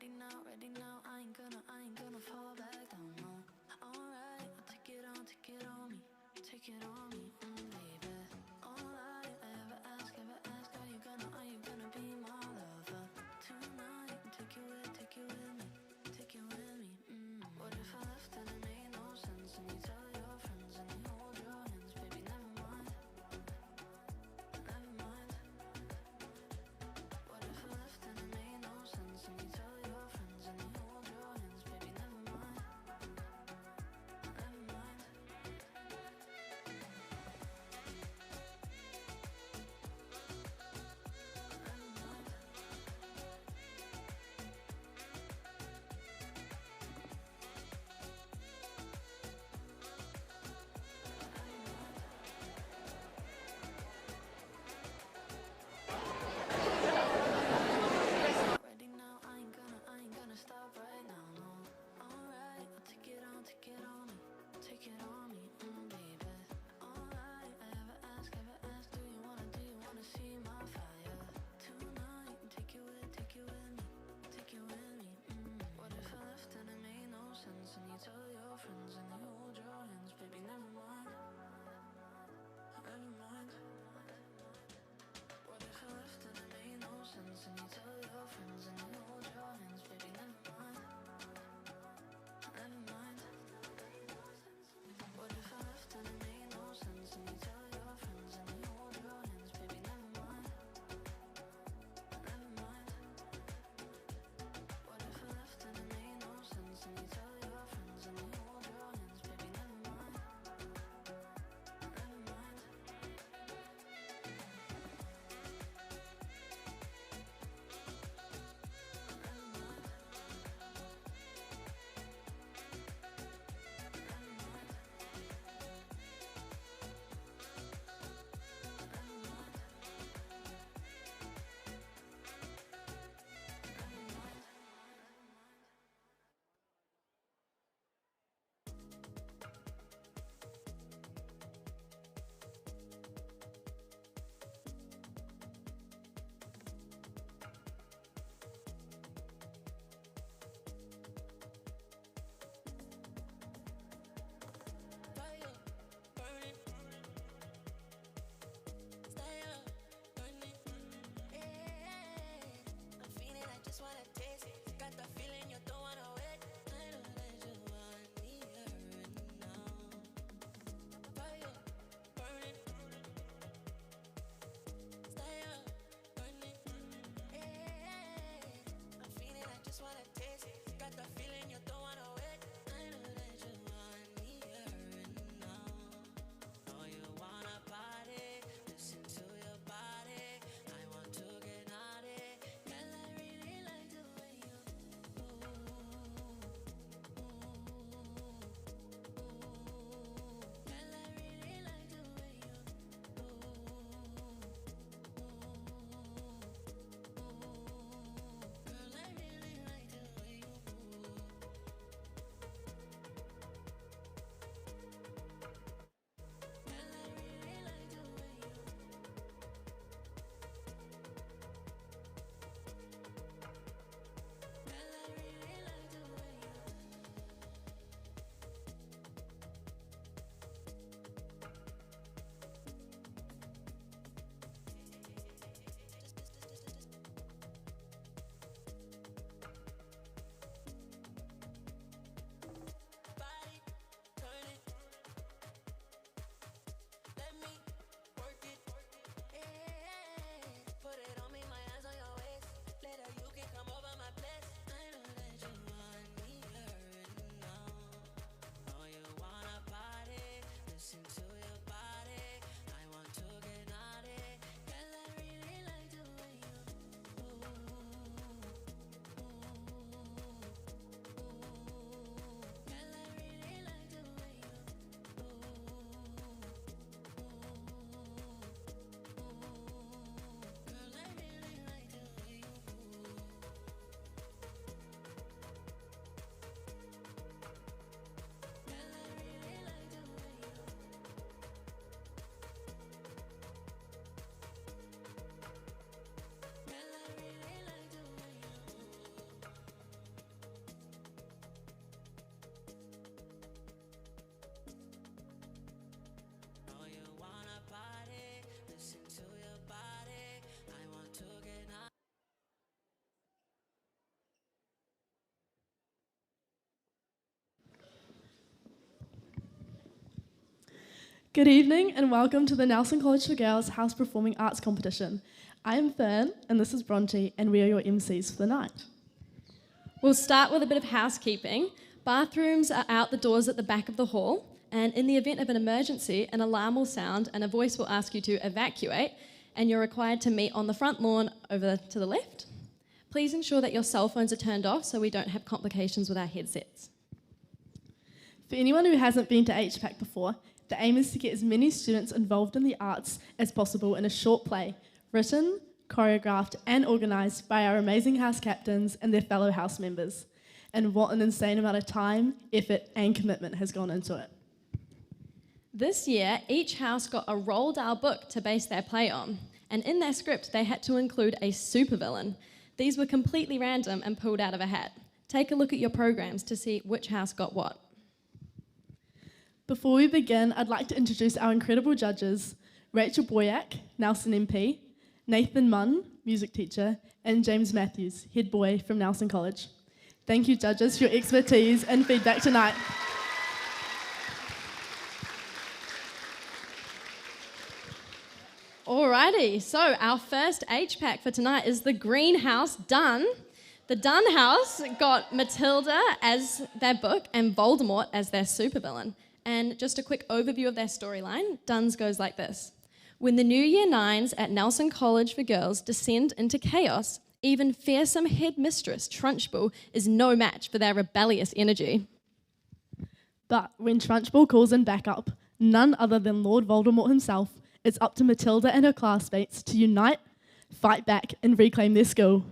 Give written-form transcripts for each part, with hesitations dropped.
ready now. I ain't gonna fall back down, no. Alright, I'll take it on me, take it on me, baby. Alright, ever ask, are you gonna be my lover tonight? Take you with me, take you with me. What if I left and it made no sense? And you tell your friends and they hold your hands, baby, never mind, never mind. What if I left and it made no sense? And you tell your friends and they hold your hands, baby, never mind. Good evening and welcome to the Nelson College for Girls House Performing Arts Competition. I am Fern and this is Bronte and we are your MCs for the night. We'll start with a bit of housekeeping. Bathrooms are out the doors at the back of the hall, and in the event of an emergency, an alarm will sound and a voice will ask you to evacuate, and you're required to meet on the front lawn over to the left. Please ensure that your cell phones are turned off so we don't have complications with our headsets. For anyone who hasn't been to Hpac before, the aim is to get as many students involved in the arts as possible in a short play, written, choreographed and organised by our amazing house captains and their fellow house members. And what an insane amount of time, effort and commitment has gone into it. This year, each house got a Roald Dahl book to base their play on, and in their script they had to include a supervillain. These were completely random and pulled out of a hat. Take a look at your programs to see which house got what. Before we begin, I'd like to introduce our incredible judges, Rachel Boyack, Nelson MP, Nathan Munn, music teacher, and James Matthews, head boy from Nelson College. Thank you, judges, for your expertise and feedback tonight. Alrighty, so our first Hpac for tonight is the Greenhouse Dun. The Dun House got Matilda as their book and Voldemort as their supervillain. And just a quick overview of their storyline, Duns goes like this. When the new year nines at Nelson College for Girls descend into chaos, even fearsome headmistress Trunchbull is no match for their rebellious energy. But when Trunchbull calls in backup, none other than Lord Voldemort himself, it's up to Matilda and her classmates to unite, fight back and reclaim their school.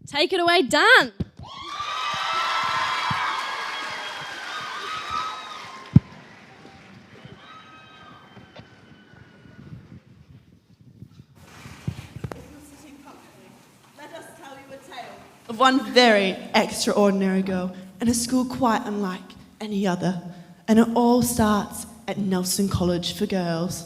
Take it away, Dun! Of one very extraordinary girl in a school quite unlike any other. And it all starts at Nelson College for Girls.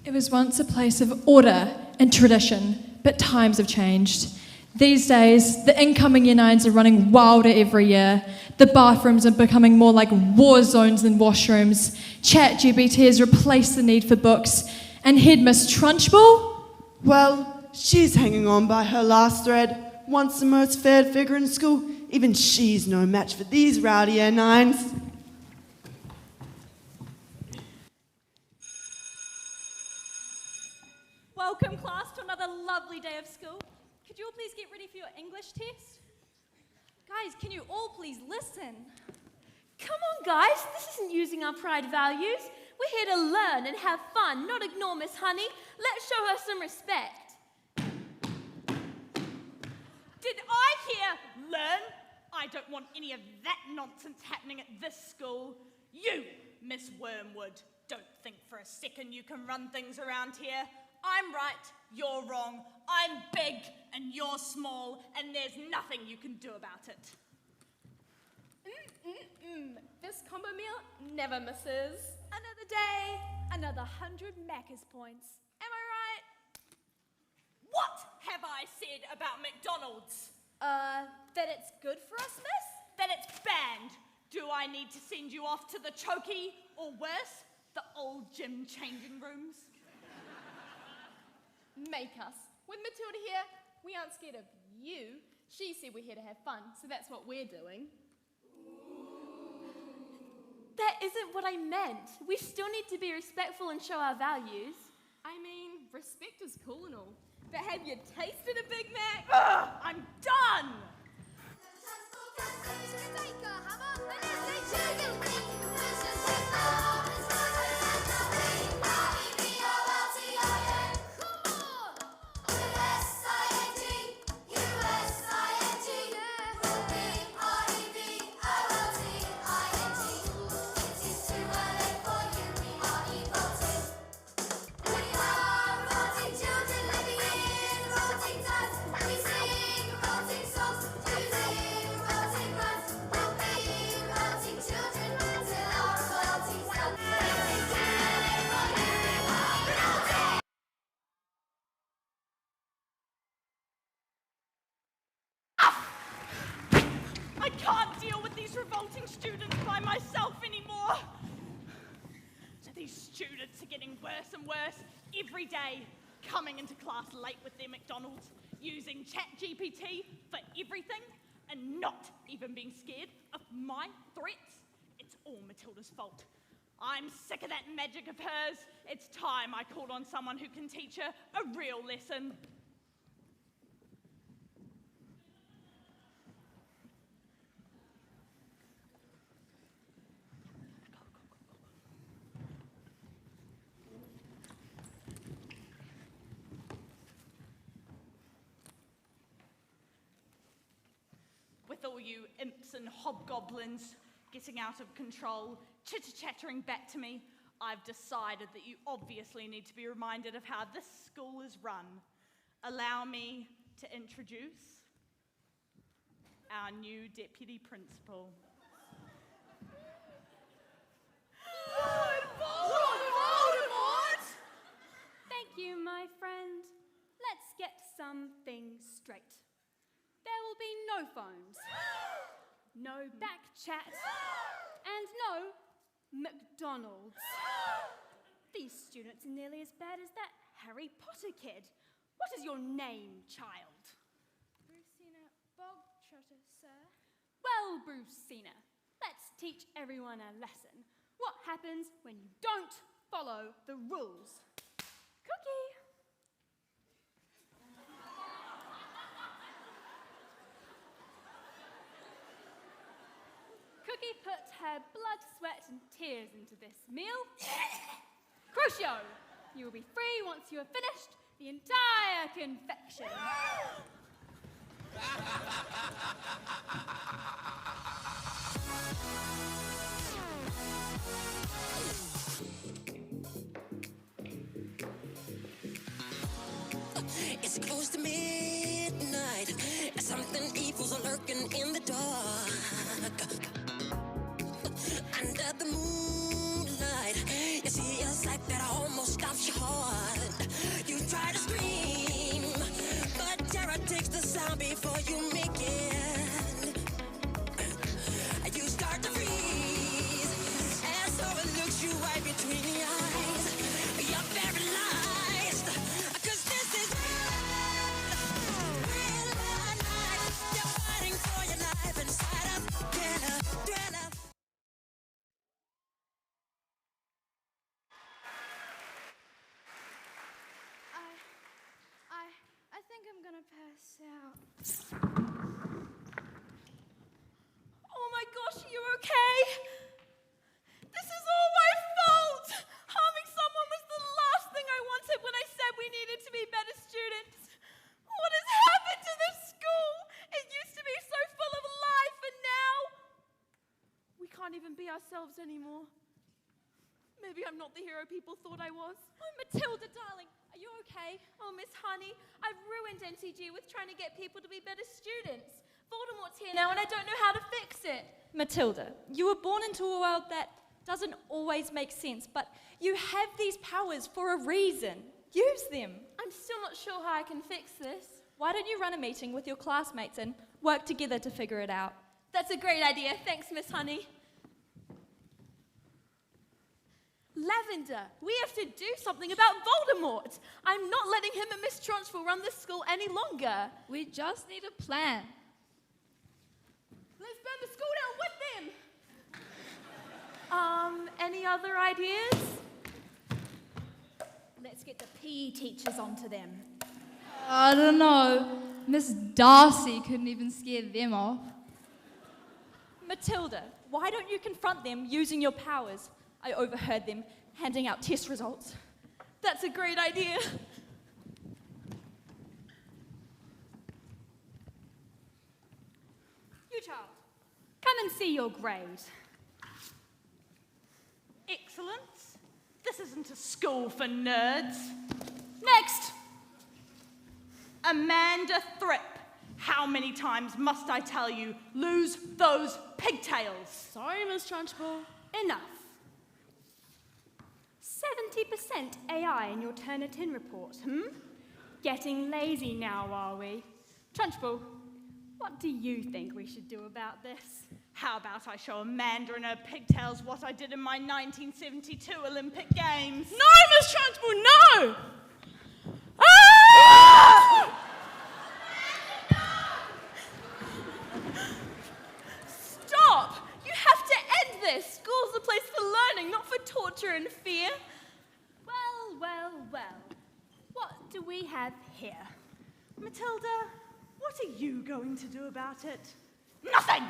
It was once a place of order and tradition, but times have changed. These days, the incoming Year 9s are running wilder every year. The bathrooms are becoming more like war zones than washrooms. ChatGPT has replaced the need for books. And Headmiss Trunchbull? Well, she's hanging on by her last thread. Once the most feared figure in school, even she's no match for these rowdy Year 9s. Welcome, class, to another lovely day of school. Could you all please get ready for your English test? Guys, can you all please listen? Come on, guys, this isn't using our pride values. We're here to learn and have fun, not ignore Miss Honey. Let's show her some respect. Did I hear learn? I don't want any of that nonsense happening at this school. You, Miss Wormwood, don't think for a second you can run things around here. I'm right, you're wrong. I'm big and you're small, and there's nothing you can do about it. This combo meal never misses. Another day, another 100 Macca's points. Am I right? What have I said about McDonald's? That it's good for us, miss? That it's banned. Do I need to send you off to the chokey, or worse, the old gym changing rooms? Make us. With Matilda here, we aren't scared of you. She said we're here to have fun, so that's what we're doing. That isn't what I meant. We still need to be respectful and show our values. I mean, respect is cool and all, but have you tasted a Big Mac? Ugh, I'm done! I can't deal with these revolting students by myself anymore. These every day, coming into class late with their McDonald's, using ChatGPT for everything, and not even being scared of my threats. It's all Matilda's fault. I'm sick of that magic of hers. It's time I called on someone who can teach her a real lesson. With all you imps and hobgoblins getting out of control, chitter-chattering back to me, I've decided that you obviously need to be reminded of how this school is run. Allow me to introduce our new deputy principal. Voldemort! Thank you, my friend. Let's get some things straight. There will be no phones, no back chat, and no McDonald's. These students are nearly as bad as that Harry Potter kid. What is your name, child? Brucina Bogtrotter, sir. Well, Brucina, let's teach everyone a lesson. What happens when you don't follow the rules? Cookie. Cookie put her blood, sweat, and tears into this meal. Crucio, you will be free once you have finished the entire confection. It's close to midnight. Something evil's lurking in the dark. Under the moonlight, you see a sight that almost stops your heart. You try to scream, but terror takes the sound before you make it. You start to freeze, and so it looks you right between the eyes. You're paralyzed, 'cause this is real night. You're fighting for your life inside a thriller. I think I'm gonna pass out. Oh my gosh, are you okay? This is all my fault! Harming someone was the last thing I wanted when I said we needed to be better students. What has happened to this school? It used to be so full of life, and now we can't even be ourselves anymore. Maybe I'm not the hero people thought I was. Oh, Matilda, darling, are you okay? Oh, Miss Honey, I've ruined NTG with trying to get people to be better students. Voldemort's here now and I don't know how to fix it. Matilda, you were born into a world that doesn't always make sense, but you have these powers for a reason. Use them. I'm still not sure how I can fix this. Why don't you run a meeting with your classmates and work together to figure it out? That's a great idea. Thanks, Miss Honey. Lavender, we have to do something about Voldemort. I'm not letting him and Miss Trunchbull run this school any longer. We just need a plan. Let's burn the school down with them. Any other ideas? Let's get the PE teachers onto them. I don't know. Miss Darcy couldn't even scare them off. Matilda, why don't you confront them using your powers? I overheard them handing out test results. That's a great idea. You child, come and see your grade. Excellence. This isn't a school for nerds. Next. Amanda Thripp. How many times must I tell you, lose those pigtails? Sorry, Miss Trunchbull. Enough. 70% AI in your Turnitin report, Getting lazy now, are we? Trunchbull, what do you think we should do about this? How about I show Amanda and her pigtails what I did in my 1972 Olympic Games? No, Miss Trunchbull, no! torture and fear. Well, well, well. What do we have here? Matilda, what are you going to do about it? Nothing!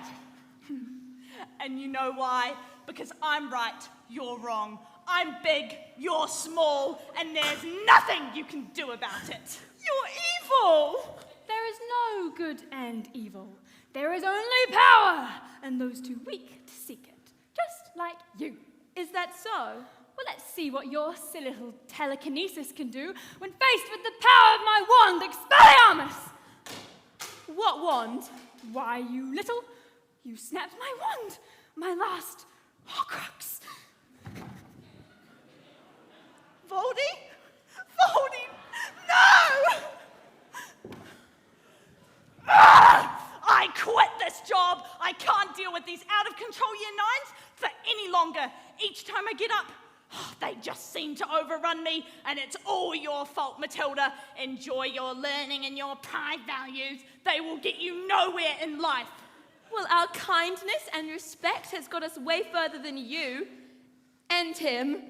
And you know why? Because I'm right, you're wrong. I'm big, you're small, and there's nothing you can do about it. You're evil! There is no good and evil. There is only power, and those too weak to seek it. Just like you. Is that so? Well, let's see what your silly little telekinesis can do when faced with the power of my wand, Expelliarmus! What wand? Why, you little, you snapped my wand, my last Horcrux. Voldy? Voldy, no! I quit this job. I can't deal with these out-of-control year 9s for any longer. Each time I get up, they just seem to overrun me, and it's all your fault, Matilda. Enjoy your learning and your pride values. They will get you nowhere in life. Well, our kindness and respect has got us way further than you and him.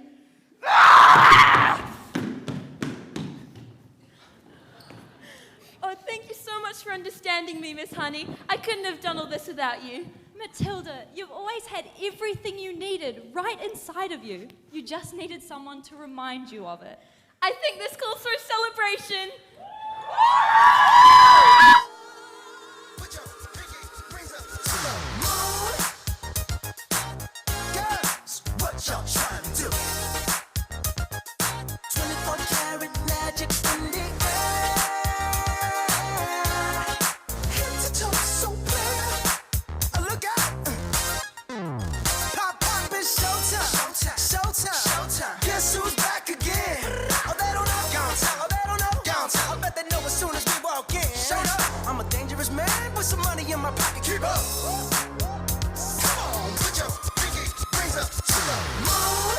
Oh, thank you so much for understanding me, Miss Honey. I couldn't have done all this without you. Matilda, you've always had everything you needed right inside of you. You just needed someone to remind you of it. I think this calls for a celebration. Put your pinky rings up to the moon. Girls, what y'all trying to do? 24 karat magic in the air. Head to toe so clear. Look out. Pop, pop, it's showtime. Showtime. Showtime. Guess who's back again? Oh, they don't know. Gone time. Oh, they don't know. Gone time. I bet they know as soon as we walk in. Shut up. I'm a dangerous man with some money in my pocket. Keep up. Come on, put your pinky rings up to the moon.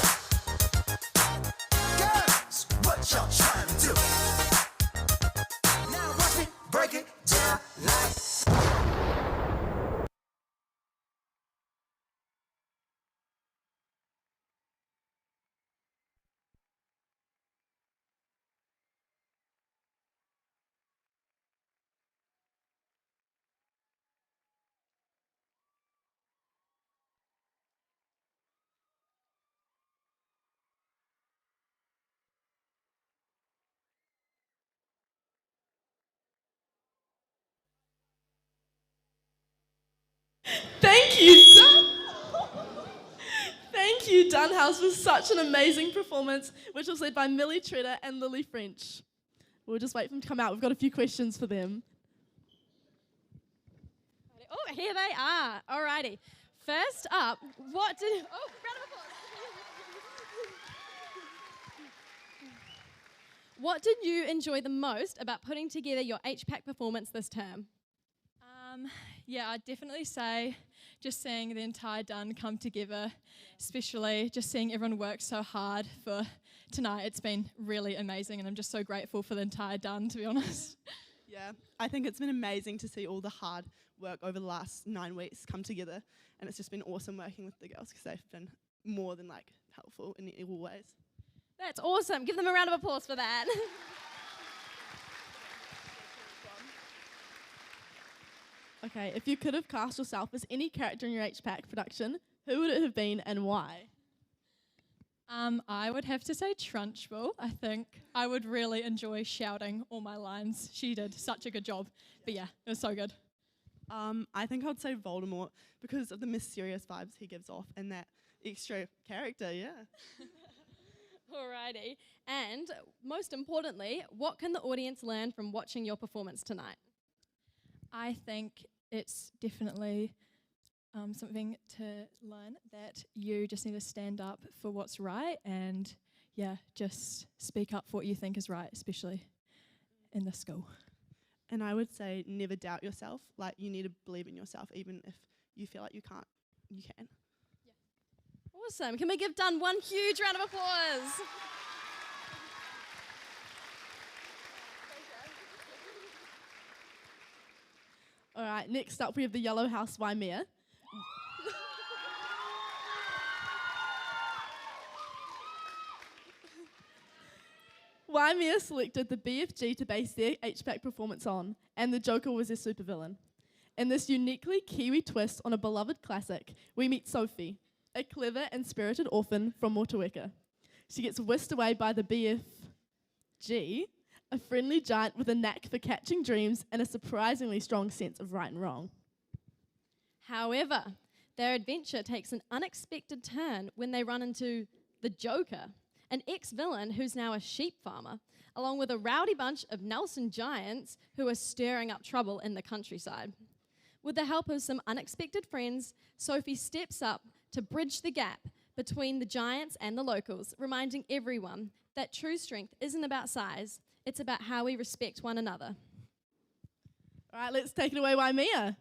Girls, what y'all trying to do? Now watch me break it down like. Thank you, Thank you, Dunhouse, for such an amazing performance, which was led by Millie Treader and Lily French. We'll just wait for them to come out. We've got a few questions for them. Oh, here they are. Alrighty. First up, what did... Oh, round of applause. What did you enjoy the most about putting together your Hpac performance this term? Yeah, I'd definitely say just seeing the entire Dun come together, especially just seeing everyone work so hard for tonight. It's been really amazing, and I'm just so grateful for the entire Dun, to be honest. Yeah, I think it's been amazing to see all the hard work over the last 9 weeks come together, and it's just been awesome working with the girls because they've been more than helpful in all ways. That's awesome. Give them a round of applause for that. Okay, if you could have cast yourself as any character in your Hpac production, who would it have been and why? I would have to say Trunchbull. I think I would really enjoy shouting all my lines. She did such a good job. But yeah, it was so good. I think I'd say Voldemort because of the mysterious vibes he gives off and that extra character, yeah. Alrighty. And most importantly, what can the audience learn from watching your performance tonight? I think it's definitely something to learn that you just need to stand up for what's right and, yeah, just speak up for what you think is right, especially in this school. And I would say never doubt yourself. You need to believe in yourself even if you feel like you can't, you can. Awesome. Can we give Dun one huge round of applause? All right, next up we have the Yellow House Waimea. Waimea selected the BFG to base their Hpac performance on, and the Joker was their supervillain. In this uniquely Kiwi twist on a beloved classic, we meet Sophie, a clever and spirited orphan from Motueka. She gets whisked away by the BFG, a friendly giant with a knack for catching dreams and a surprisingly strong sense of right and wrong. However, their adventure takes an unexpected turn when they run into the Joker, an ex-villain who's now a sheep farmer, along with a rowdy bunch of Nelson giants who are stirring up trouble in the countryside. With the help of some unexpected friends, Sophie steps up to bridge the gap between the giants and the locals, reminding everyone that true strength isn't about size, it's about how we respect one another. All right, let's take it away, Waimea.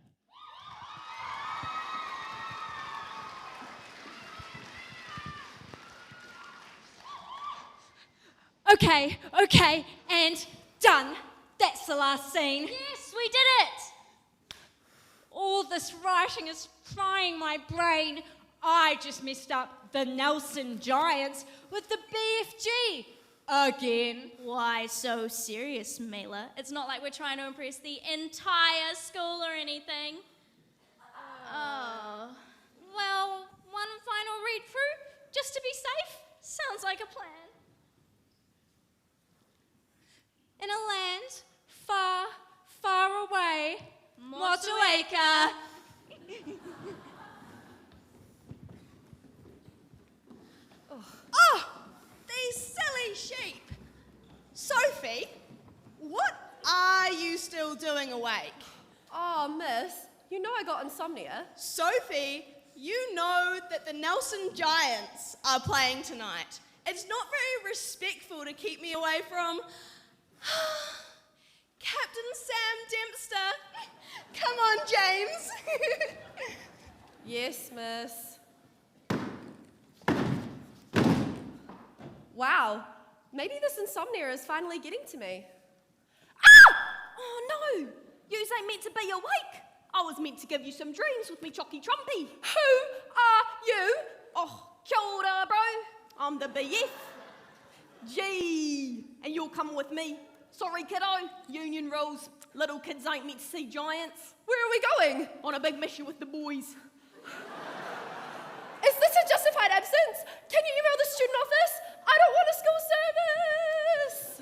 Okay, and done. That's the last scene. Yes, we did it! All this writing is frying my brain. I just messed up the Nelson Giants with the BFG again. Why so serious, Mela? It's not like we're trying to impress the entire school or anything. Oh. Well, one final read-through, just to be safe? Sounds like a plan. In a land far, far away, Motueka. Oh, these silly sheep. Sophie, what are you still doing awake? Oh, miss, you know I got insomnia. Sophie, you know that the Nelson Giants are playing tonight. It's not very respectful to keep me away from Captain Sam Dempster. Come on, James. Yes, miss. Wow, maybe this insomnia is finally getting to me. Ah! Oh no! Yous ain't meant to be awake. I was meant to give you some dreams with me chocky trumpy. Who are you? Oh, kia ora, bro. I'm the BF. Gee, and you're coming with me. Sorry, kiddo. Union rules. Little kids ain't meant to see giants. Where are we going? On a big mission with the boys. Is this a justified absence? Can you email the student office? I don't want a school service!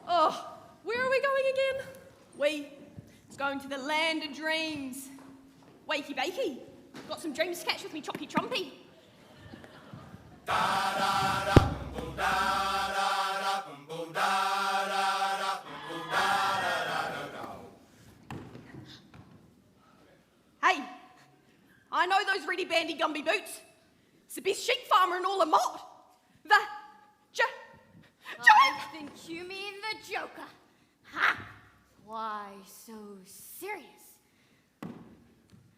Oh, where are we going again? It's going to the land of dreams. Wakey bakey. Got some dreams to catch with me chocky trumpy. Hey, I know those really bandy Gumby boots. It's the best sheep farmer in all of Mott. I think you mean the Joker. Ha! Why so serious?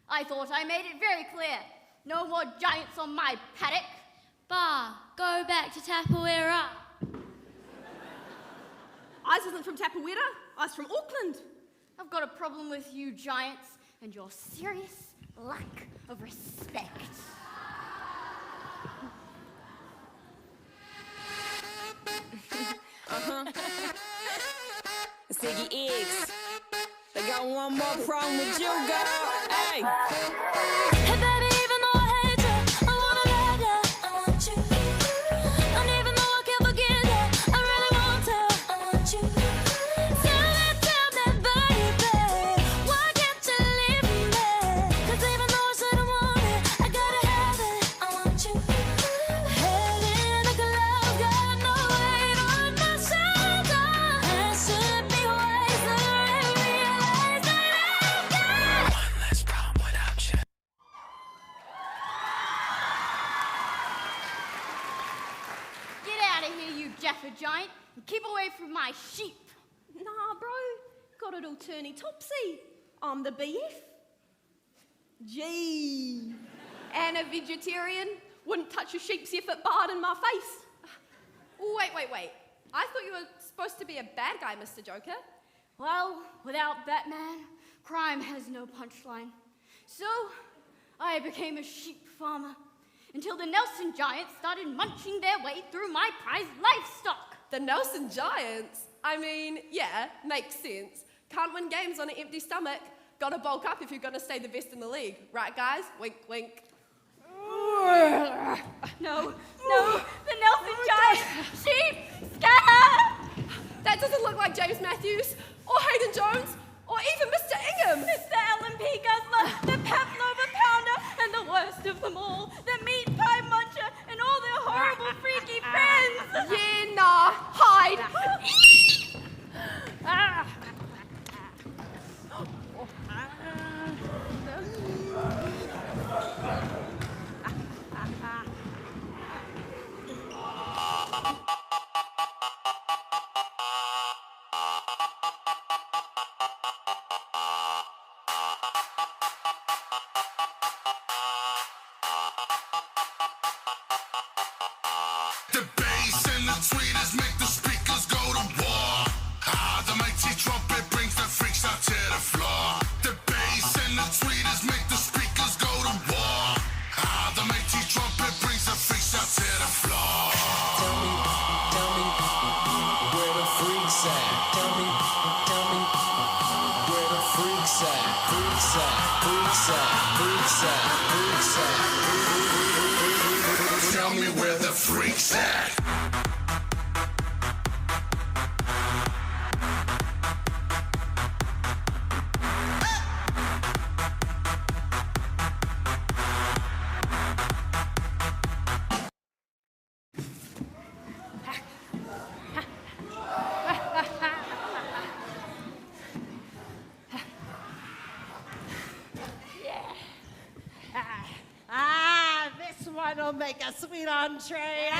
I thought I made it very clear. No more giants on my paddock. Bah, go back to Tapawera. I isn't from Tapawera. I was from Auckland. I've got a problem with you giants and your serious lack of respect. Ziggy Eggs. They got one more problem with you, girl. Hey. Hey, baby, even though I hate you, I wanna love you. I want you. And even though I can't forget you, I really want to. I want you. Tell me, baby, why can't you leave me? 'Cause even though I said I want it, I gotta have it. I want you. Head in the clouds, got no weight on my shoulder. I should be wiser and realize that I've got one less problem without you. Get out of here, you Jaffa giant, and keep away from my sheep. Nah, bro. Got it all turny topsy. I'm the BF. Gee. And a vegetarian. Wouldn't touch a sheep's effort barred in my face. Wait. I thought you were supposed to be a bad guy, Mr. Joker. Well, without Batman, Crime has no punchline. So, I became a sheep farmer until the Nelson Giants started munching their way through my prized livestock. The Nelson Giants? I mean, yeah, makes sense. Can't win games on an empty stomach. Gotta bulk up if you're gonna stay the best in the league. Right, guys? Wink, wink. No, the Nelson Giants! Sheep! Scatter! That doesn't look like James Matthews, or Hayden Jones, or even Mr. Ingham. Mr. Alan P. Guzzler, the Pavlova Pounder, and the worst of them all, the Meat Pie Muncher, and all their horrible, freaky friends. Yeah, nah, hide. The bass and the tweeters make the speakers go to war. The mighty trumpet brings the freaks out to the floor. The bass and the tweeters make the speakers go to war. The mighty trumpet brings the freaks out to the floor. Tell me, where the freaks at? Tell me, where the freaks at? Freaks at, freaks at, freaks at, freaks at. Tell me where the freaks at. This one'll make a sweet entree.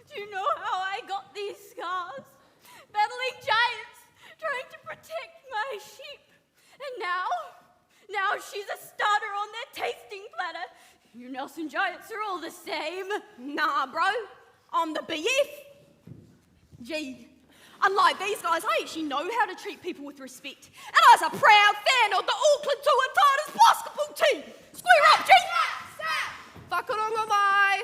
Do you know how I got these scars? Battling giants, trying to protect my sheep. And now she's a starter on their tasting platter. You Nelson Giants are all the same. Nah, bro. I'm the BF. Gee, unlike these guys, I actually know how to treat people with respect. And I was a proud fan of the Auckland Toa Tigers basketball team. Square up, G! Whakarongamai.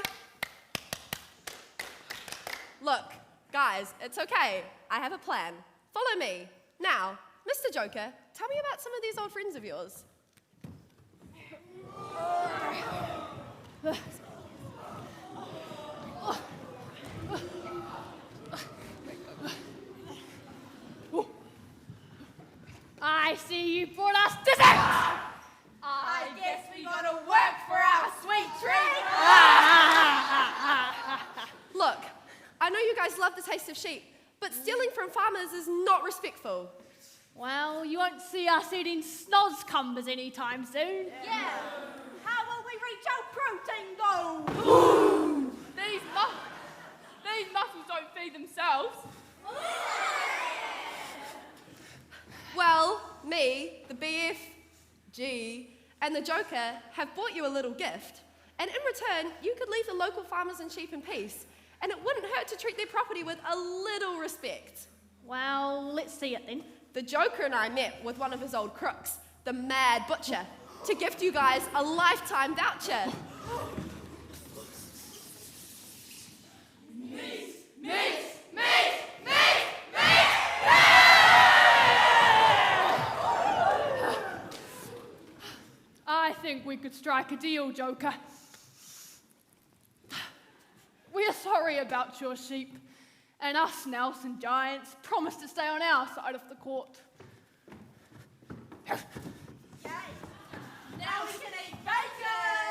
Look, guys, it's okay. I have a plan. Follow me. Now, Mr. Joker, tell me about some of these old friends of yours. I see you brought us dessert! I guess we gotta work for our sweet treat! Look, I know you guys love the taste of sheep, but stealing from farmers is not respectful. Well, you won't see us eating snozcumbers anytime soon. Yeah. How will we reach our protein goal? These mussels don't feed themselves. Well, me, the BF, G, and the Joker have bought you a little gift. And in return, you could leave the local farmers and sheep in peace. And it wouldn't hurt to treat their property with a little respect. Well, let's see it then. The Joker and I met with one of his old crooks, the Mad Butcher, to gift you guys a lifetime voucher. I think we could strike a deal, Joker. We're sorry about your sheep, and us Nelson Giants promise to stay on our side of the court. Now we can eat bacon!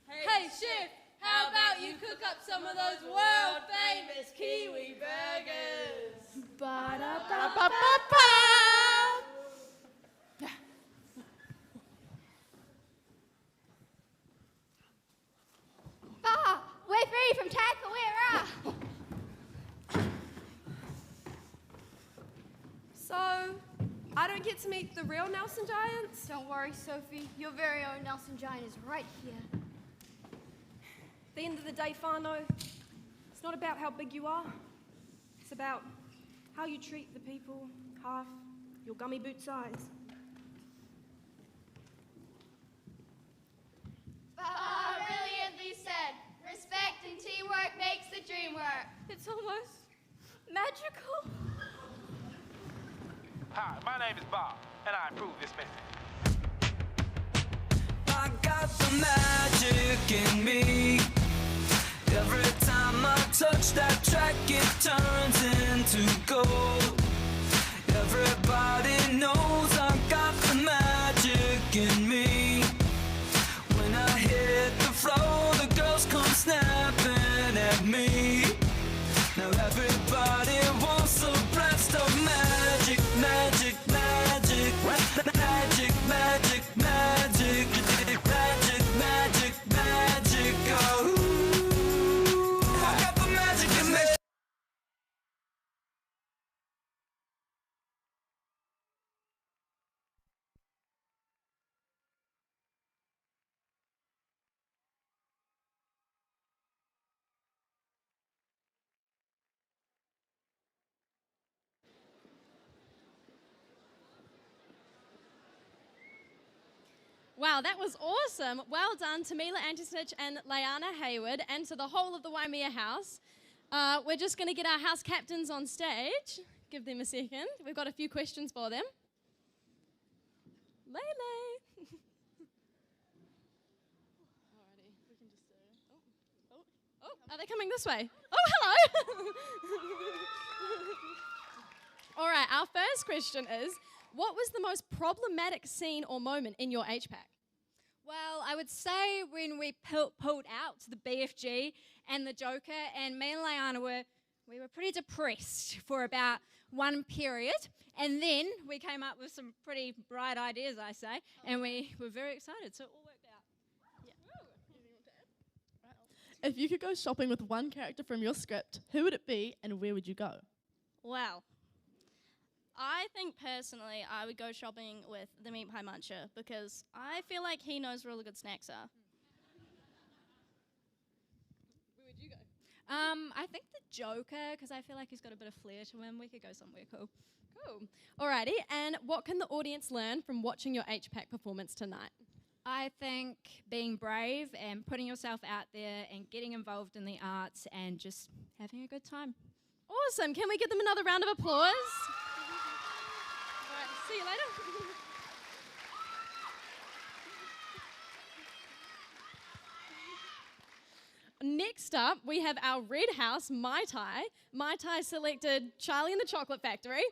Hey, Chef, how about you cook up some of those world-famous Kiwi burgers? Ba-da-ba-ba-ba! Bah, we're free from Takawera. So, I don't get to meet the real Nelson Giants? Don't worry, Sophie. Your very own Nelson Giant is right here. At the end of the day, whānau, it's not about how big you are. It's about how you treat the people half your gummy boot size. Brilliantly said. Respect and teamwork makes the dream work. It's almost magical. Hi, my name is Bob, and I approve this message. I got the magic in me. Every time I touch that track, it turns into gold. Everybody knows I got the magic in me. When I hit the floor, the girls come snapping at me. Now everybody wants a blast of magic, magic, magic, magic, magic, magic, magic, magic, magic, oh. I got the magic in me. Wow, that was awesome. Well done to Mila Antisnich and Leanna Hayward, and to the whole of the Waimea House. We're just going to get our house captains on stage. Give them a second. We've got a few questions for them. Lele. Oh, are they coming this way? Oh, hello. All right, our first question is, what was the most problematic scene or moment in your Hpac? Well, I would say when we pulled out the BFG and the Joker, and me and Leanna were pretty depressed for about one period, and then we came up with some pretty bright ideas, I say, and we were very excited, so it all worked out. If you could go shopping with one character from your script, who would it be and where would you go? Well, I think personally I would go shopping with the Meat Pie Muncher because I feel like he knows where all the good snacks are. Where would you go? I think the Joker, because I feel like he's got a bit of flair to him. We could go somewhere cool. Cool. Alrighty, and what can the audience learn from watching your Hpac performance tonight? I think being brave and putting yourself out there and getting involved in the arts and just having a good time. Awesome. Can we give them another round of applause? All right, see you later. Next up, we have our Red House, Mai Tai. Mai Tai selected Charlie and the Chocolate Factory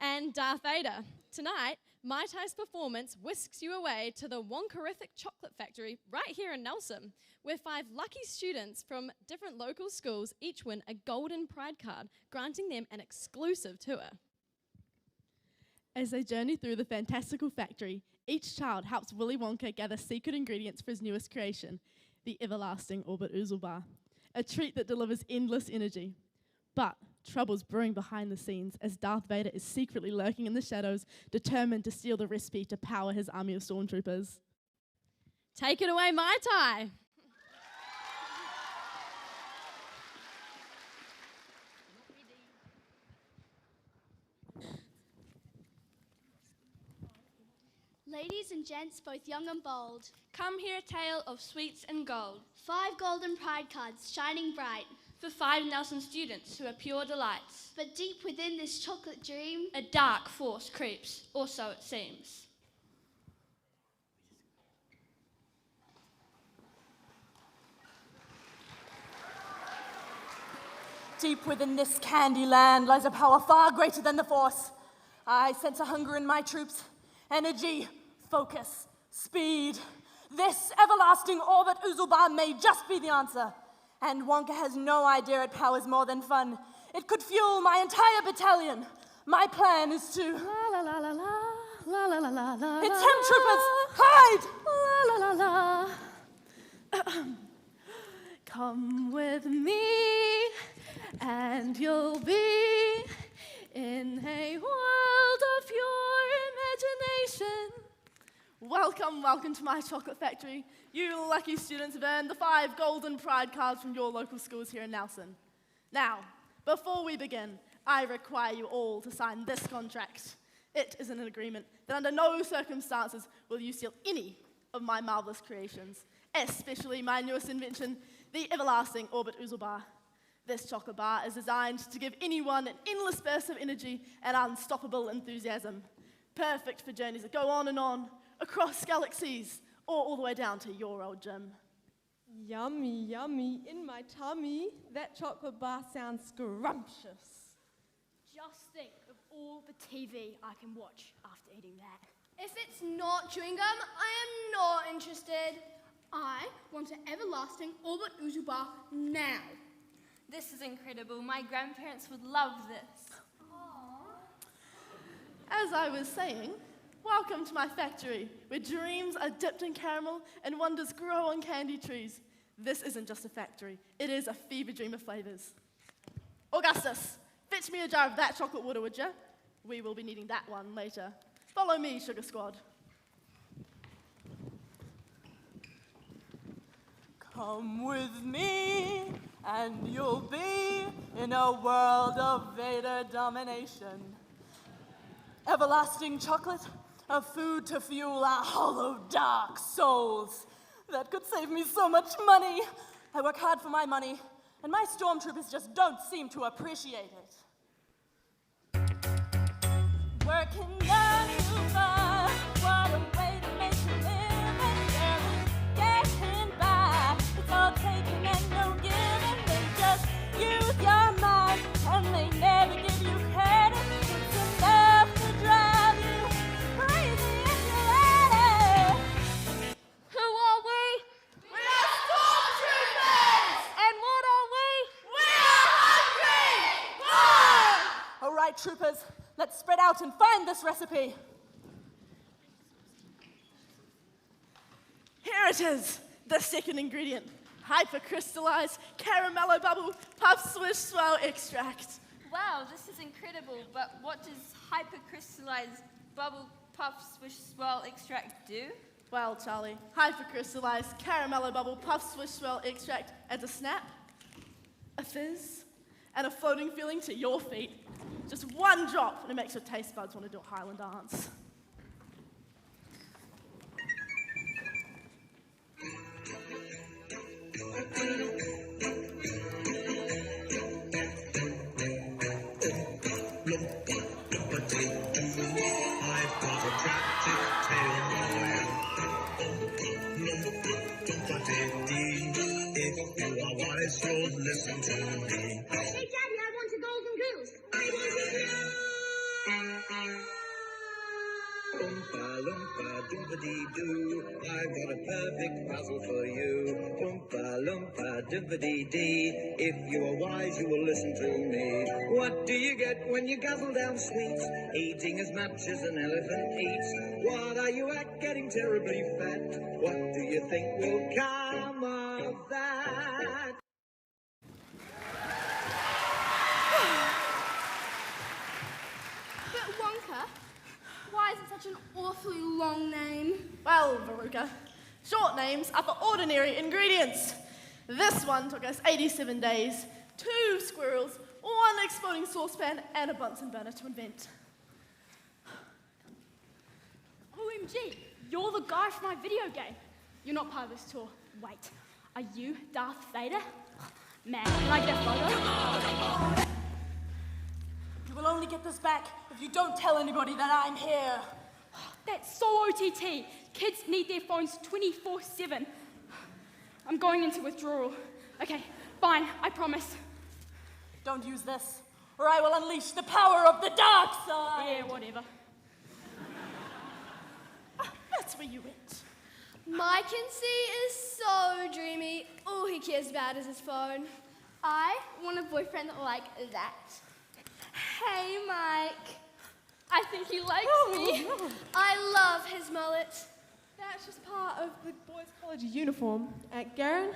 and Darth Vader. Tonight, Mai Tai's performance whisks you away to the Wonkerific Chocolate Factory right here in Nelson, where 5 lucky students from different local schools each win a golden pride card, granting them an exclusive tour. As they journey through the fantastical factory, each child helps Willy Wonka gather secret ingredients for his newest creation, the everlasting Orbit Oozle Bar, a treat that delivers endless energy. But trouble's brewing behind the scenes as Darth Vader is secretly lurking in the shadows, determined to steal the recipe to power his army of stormtroopers. Take it away, Mai Tai. Ladies and gents, both young and bold, come hear a tale of sweets and gold. 5 golden pride cards shining bright for 5 Nelson students who are pure delights. But deep within this chocolate dream, a dark force creeps, or so it seems. Deep within this candy land lies a power far greater than the Force. I sense a hunger in my troops. Energy, focus, speed. This everlasting Orbit Oozle Bar may just be the answer. And Wonka has no idea it powers more than fun. It could fuel my entire battalion. My plan is to... La la la la la la la la la. It's him, troopers! Hide! La la la la. Come with me, and you'll be in a world of pure imagination, Welcome to my chocolate factory. You lucky students have earned the 5 golden pride cards from your local schools here in Nelson. Now, before we begin, I require you all to sign this contract. It is an agreement that under no circumstances will you steal any of my marvelous creations, especially my newest invention, the everlasting Orbit Oozle Bar. This chocolate bar is designed to give anyone an endless burst of energy and unstoppable enthusiasm. Perfect for journeys that go on and on, across galaxies, or all the way down to your old gym. Yummy, yummy, in my tummy. That chocolate bar sounds scrumptious. Just think of all the TV I can watch after eating that. If it's not chewing gum, I am not interested. I want an everlasting Orbit Oozle Bar now. This is incredible. My grandparents would love this. As I was saying, welcome to my factory, where dreams are dipped in caramel and wonders grow on candy trees. This isn't just a factory, it is a fever dream of flavors. Augustus, fetch me a jar of that chocolate water, would you? We will be needing that one later. Follow me, Sugar Squad. Come with me, and you'll be in a world of Vader domination. Everlasting chocolate, a food to fuel our hollow, dark souls. That could save me so much money. I work hard for my money, and my stormtroopers just don't seem to appreciate it. Working 9 to 5, what a way to make a living. Barely getting by. It's all taking and no giving. They just use your mind, and they never give you credit. It's enough to drive you crazy if you let it. Who are we? We are stormtroopers! And what are we? We are hungry! All right, troopers, let's spread out and find this recipe. Here it is, the second ingredient. Hypercrystallized caramello bubble puff swish swirl extract. Wow, this is incredible, but what does hypercrystallized bubble puff swish swirl extract do? Well, Charlie, hypercrystallized caramello bubble puff swish swirl extract adds a snap, a fizz, and a floating feeling to your feet. Just one drop, and it makes your taste buds want to do a Highland dance. I've got a tractic tail, if you are wise, you'll listen to me. Hey, Daddy, I want a golden goose. I want it Oompa loompa doompa-dee-doo, I've got a perfect puzzle for you. Oompa loompa doompa-dee-dee, if you are wise, you will listen to me. What do you get when you guzzle down sweets? Eating as much as an elephant eats. What are you at? Getting terribly fat. What do you think will come of that? But Wonka, why is it such an awfully long name? Well, Veruca, short names are for ordinary ingredients. This one took us 87 days, 2 squirrels, 1 exploding saucepan, and a Bunsen burner to invent. OMG, you're the guy from my video game. You're not part of this tour. Wait, are you Darth Vader? Man, can I get a photo? You will only get this back if you don't tell anybody that I'm here. That's so OTT. Kids need their phones 24/7. I'm going into withdrawal. Okay, fine, I promise. Don't use this, or I will unleash the power of the dark side. Yeah, whatever. That's where you went. My Kinsey is so dreamy. All he cares about is his phone. I want a boyfriend like that. Hey, Mike. I think he likes me. I love his mullet. That's just part of the boys' college uniform. At Garen,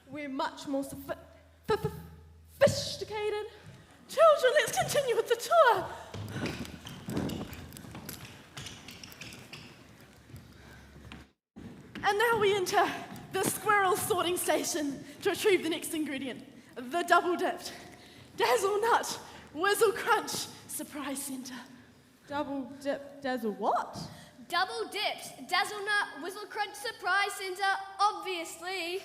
we're much more sophisticated. Children, let's continue with the tour. And now we enter the squirrel sorting station to retrieve the next ingredient, the double-dipped Dazzle Nut Whizzle Crunch Surprise Center. Double dip, dazzle what? Double dipped Dazzle Nut Whizzle Crunch Surprise Center, obviously.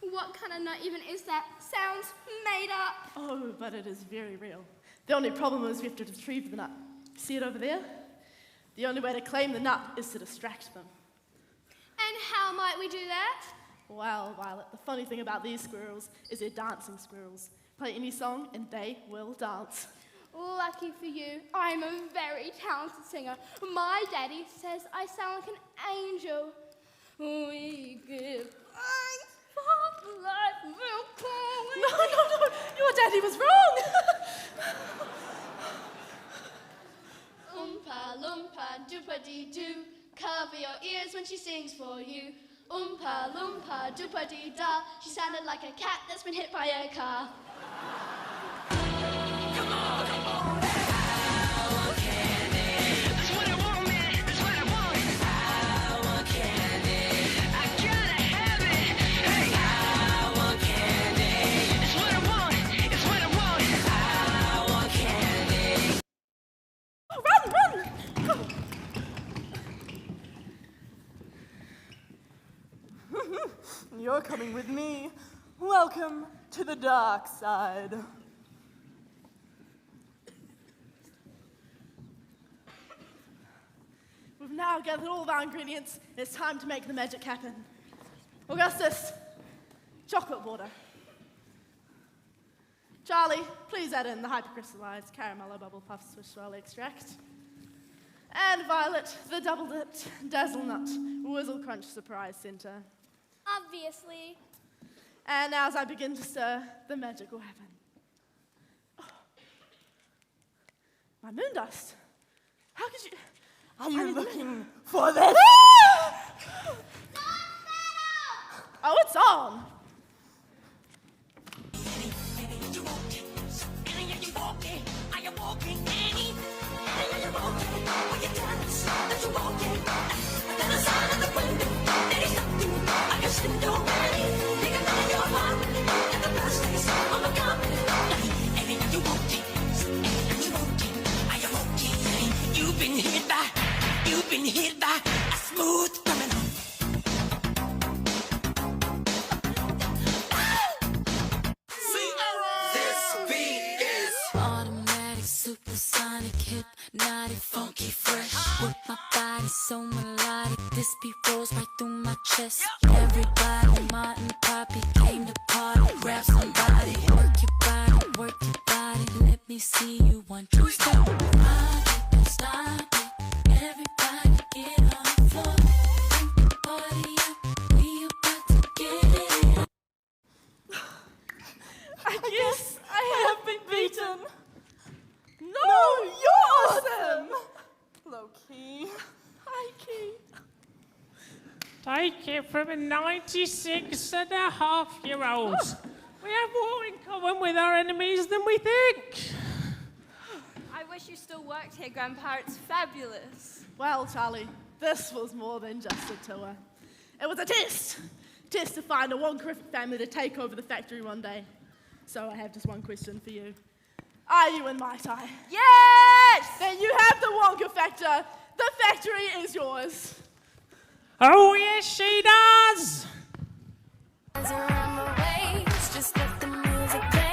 What kind of nut even is that? Sounds made up. Oh, but it is very real. The only problem is we have to retrieve the nut. See it over there? The only way to claim the nut is to distract them. And how might we do that? Well, Violet, the funny thing about these squirrels is they're dancing squirrels. Play any song and they will dance. Lucky for you, I'm a very talented singer. My daddy says I sound like an angel. We give thanks for life will come. No, your daddy was wrong. Oompa loompa doopa dee doo, cover your ears when she sings for you. Oompa loompa doopa dee da, she sounded like a cat that's been hit by a car. You're coming with me. Welcome to the dark side. We've now gathered all of our ingredients. It's time to make the magic happen. Augustus, chocolate water. Charlie, please add in the hypercrystallized caramello bubble puff swish swirl extract. And Violet, the double-dipped Dazzle Nut Whizzle Crunch Surprise Center. Obviously. And now as I begin to stir, the magic will happen. Oh. My moon dust. How could you... Are you looking for this? Oh, it's on. You've been hit by a smooth criminal. This beat is automatic, supersonic, hypnotic, funky, fresh. With my body so melodic, this beat rolls right through my chest. Everybody, Martin, Poppy came to party. Grab somebody, work your body. Let me see you 1, 2, step. Rock it, stop it. Everybody get on the floor. Bring the party up. We about to get it. I guess I have been beaten. No, you're awesome. Low key. High key. Take it from a 96-and-a-half-year-old. We have more in common with our enemies than we think. I wish you still worked here, Grandpa. It's fabulous. Well, Charlie, this was more than just a tour. It was a test. Test to find a Wonka family to take over the factory one day. So I have just one question for you. Are you in my tie? Yes! Then you have the Wonka factor. The factory is yours. Oh, yes, she does. Around the waves, just let the music play.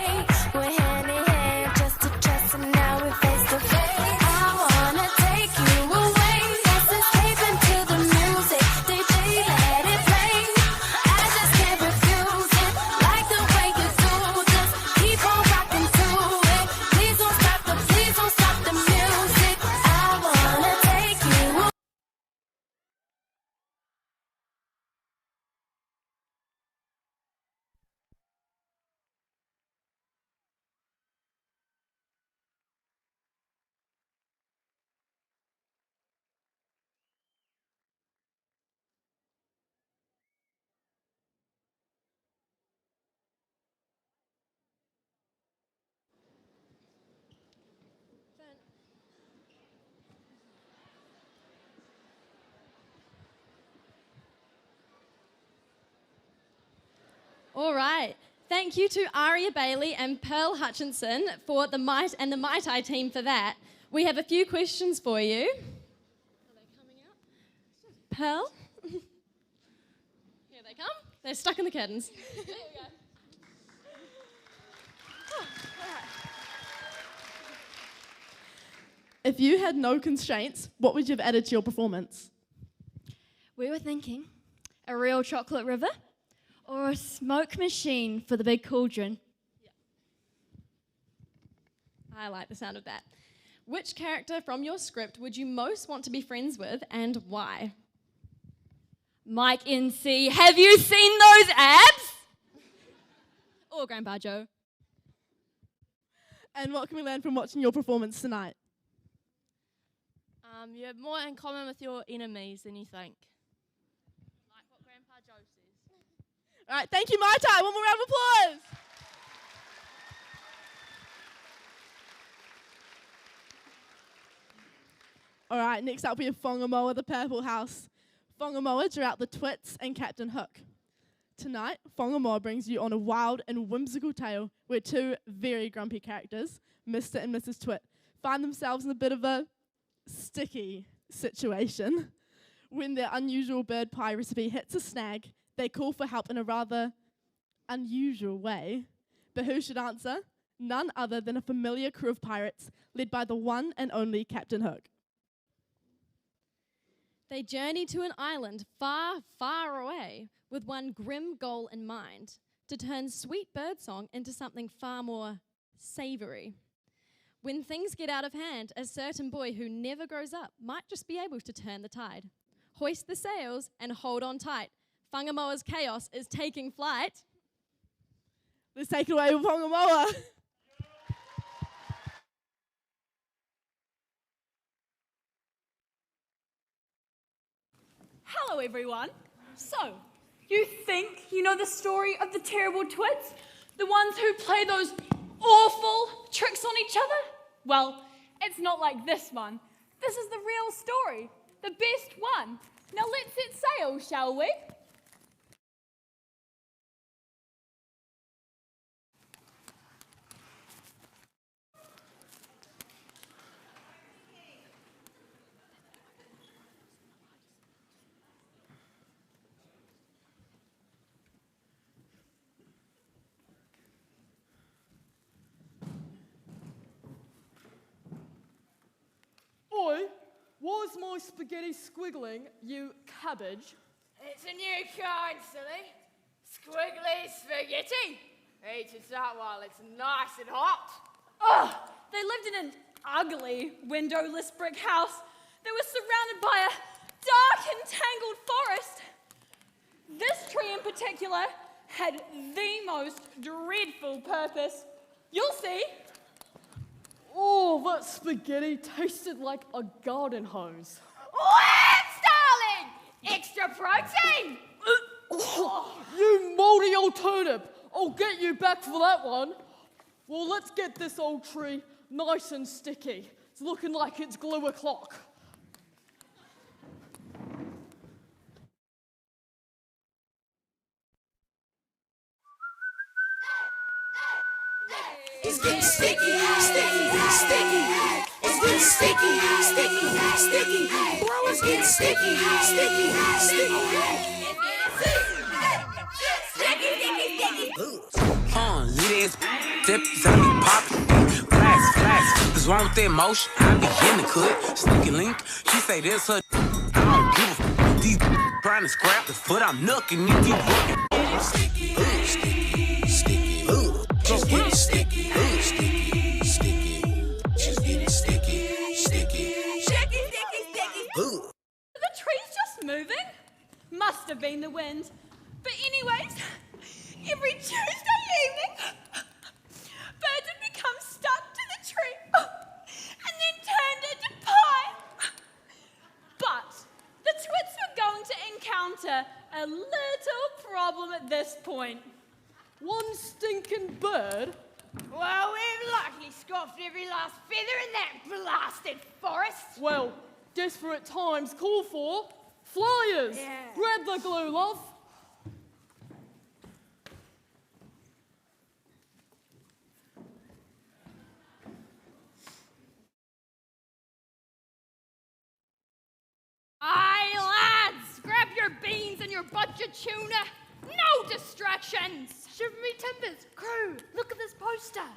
All right. Thank you to Aria Bailey and Pearl Hutchinson for the Might and the Mai Tai team for that. We have a few questions for you. Are they coming out? Pearl? Here they come. They're stuck in the curtains. There we go. If you had no constraints, what would you have added to your performance? We were thinking a real chocolate river or a smoke machine for the big cauldron. I like the sound of that. Which character from your script would you most want to be friends with and why? Mike NC, have you seen those abs? Or Grandpa Joe. And what can we learn from watching your performance tonight? You have more in common with your enemies than you think. Like what Grandpa Joe says. All right, thank you, Mai Tai. One more round of applause. All right, next up we have Whangamoa, the Purple House. Whangamoa drew out the Twits and Captain Hook. Tonight, Whangamoa brings you on a wild and whimsical tale where two very grumpy characters, Mr. and Mrs. Twit, find themselves in a bit of a sticky situation. When their unusual bird pie recipe hits a snag, they call for help in a rather unusual way. But who should answer? None other than a familiar crew of pirates led by the one and only Captain Hook. They journey to an island far, far away with one grim goal in mind, to turn sweet birdsong into something far more savoury. When things get out of hand, a certain boy who never grows up might just be able to turn the tide. Hoist the sails and hold on tight. Whangamoa's chaos is taking flight. Let's take it away with Whangamoa. Hello, everyone. So, you think you know the story of the terrible twits? The ones who play those awful tricks on each other? Well, it's not like this one. This is the real story, the best one. Now let's set sail, shall we? Oi, why's my spaghetti squiggling, you cabbage? It's a new kind, silly. Squiggly spaghetti. Eat it out while it's nice and hot. Ugh, they lived in an ugly, windowless brick house that was surrounded by a dark and tangled forest. This tree in particular had the most dreadful purpose. You'll see. Oh, that spaghetti tasted like a garden hose. Worms, darling! Extra protein! You mouldy old turnip! I'll get you back for that one. Well, let's get this old tree nice and sticky. It's looking like it's glue o'clock. It's getting sticky, sticky, sticky. It's getting sticky, sticky, sticky. Bro, it's getting sticky, sticky, sticky. Lit ass dips, I be poppin'. Flash, flash. What's wrong with that motion? I be in the cut. Sticky link. She say that's her. I don't give a f. These trying to scrap the foot. I'm nooking if you working. Sticky, sticky, sticky. Just getting sticky, sticky, sticky. Just getting sticky, sticky. Sticky, sticky, sticky. The tree's just moving. Must have been the wind. But anyways, every Tuesday evening, birds would become stuck to the tree and then turned into pie. But the twits were going to encounter a little problem at this point. One stinking bird? Well, we've luckily scoffed every last feather in that blasted forest. Well, desperate times call for flyers. Yeah. Grab the glue, love. your budget tuna. No distractions. Shiver me timbers. Crew, look at this poster.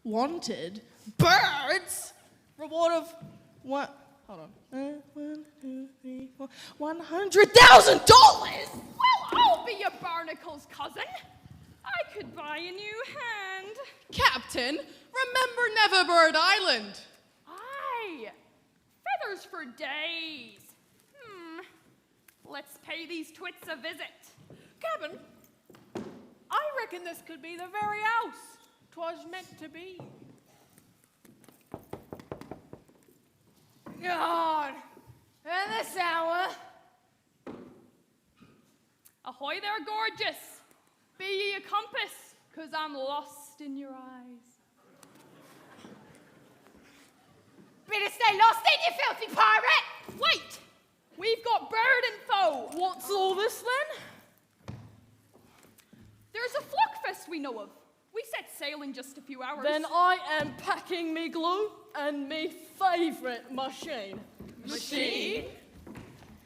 Wanted? Birds? Reward of what? Hold on. 1, 2, 3, 4. $100,000! Well, I'll be your barnacle's cousin. I could buy a new hand. Captain, remember Neverbird Island. Aye. Feathers for days. Let's pay these twits a visit. Cabin, I reckon this could be the very house 'twas meant to be. God, at this hour. Ahoy there, gorgeous. Be ye a compass, 'cause I'm lost in your eyes. Better stay lost in, you filthy pirate! Wait! We've got bird info! What's all this then? There's a flockfest we know of. We set sail in just a few hours. Then I am packing me glue and me favourite machine. Machine?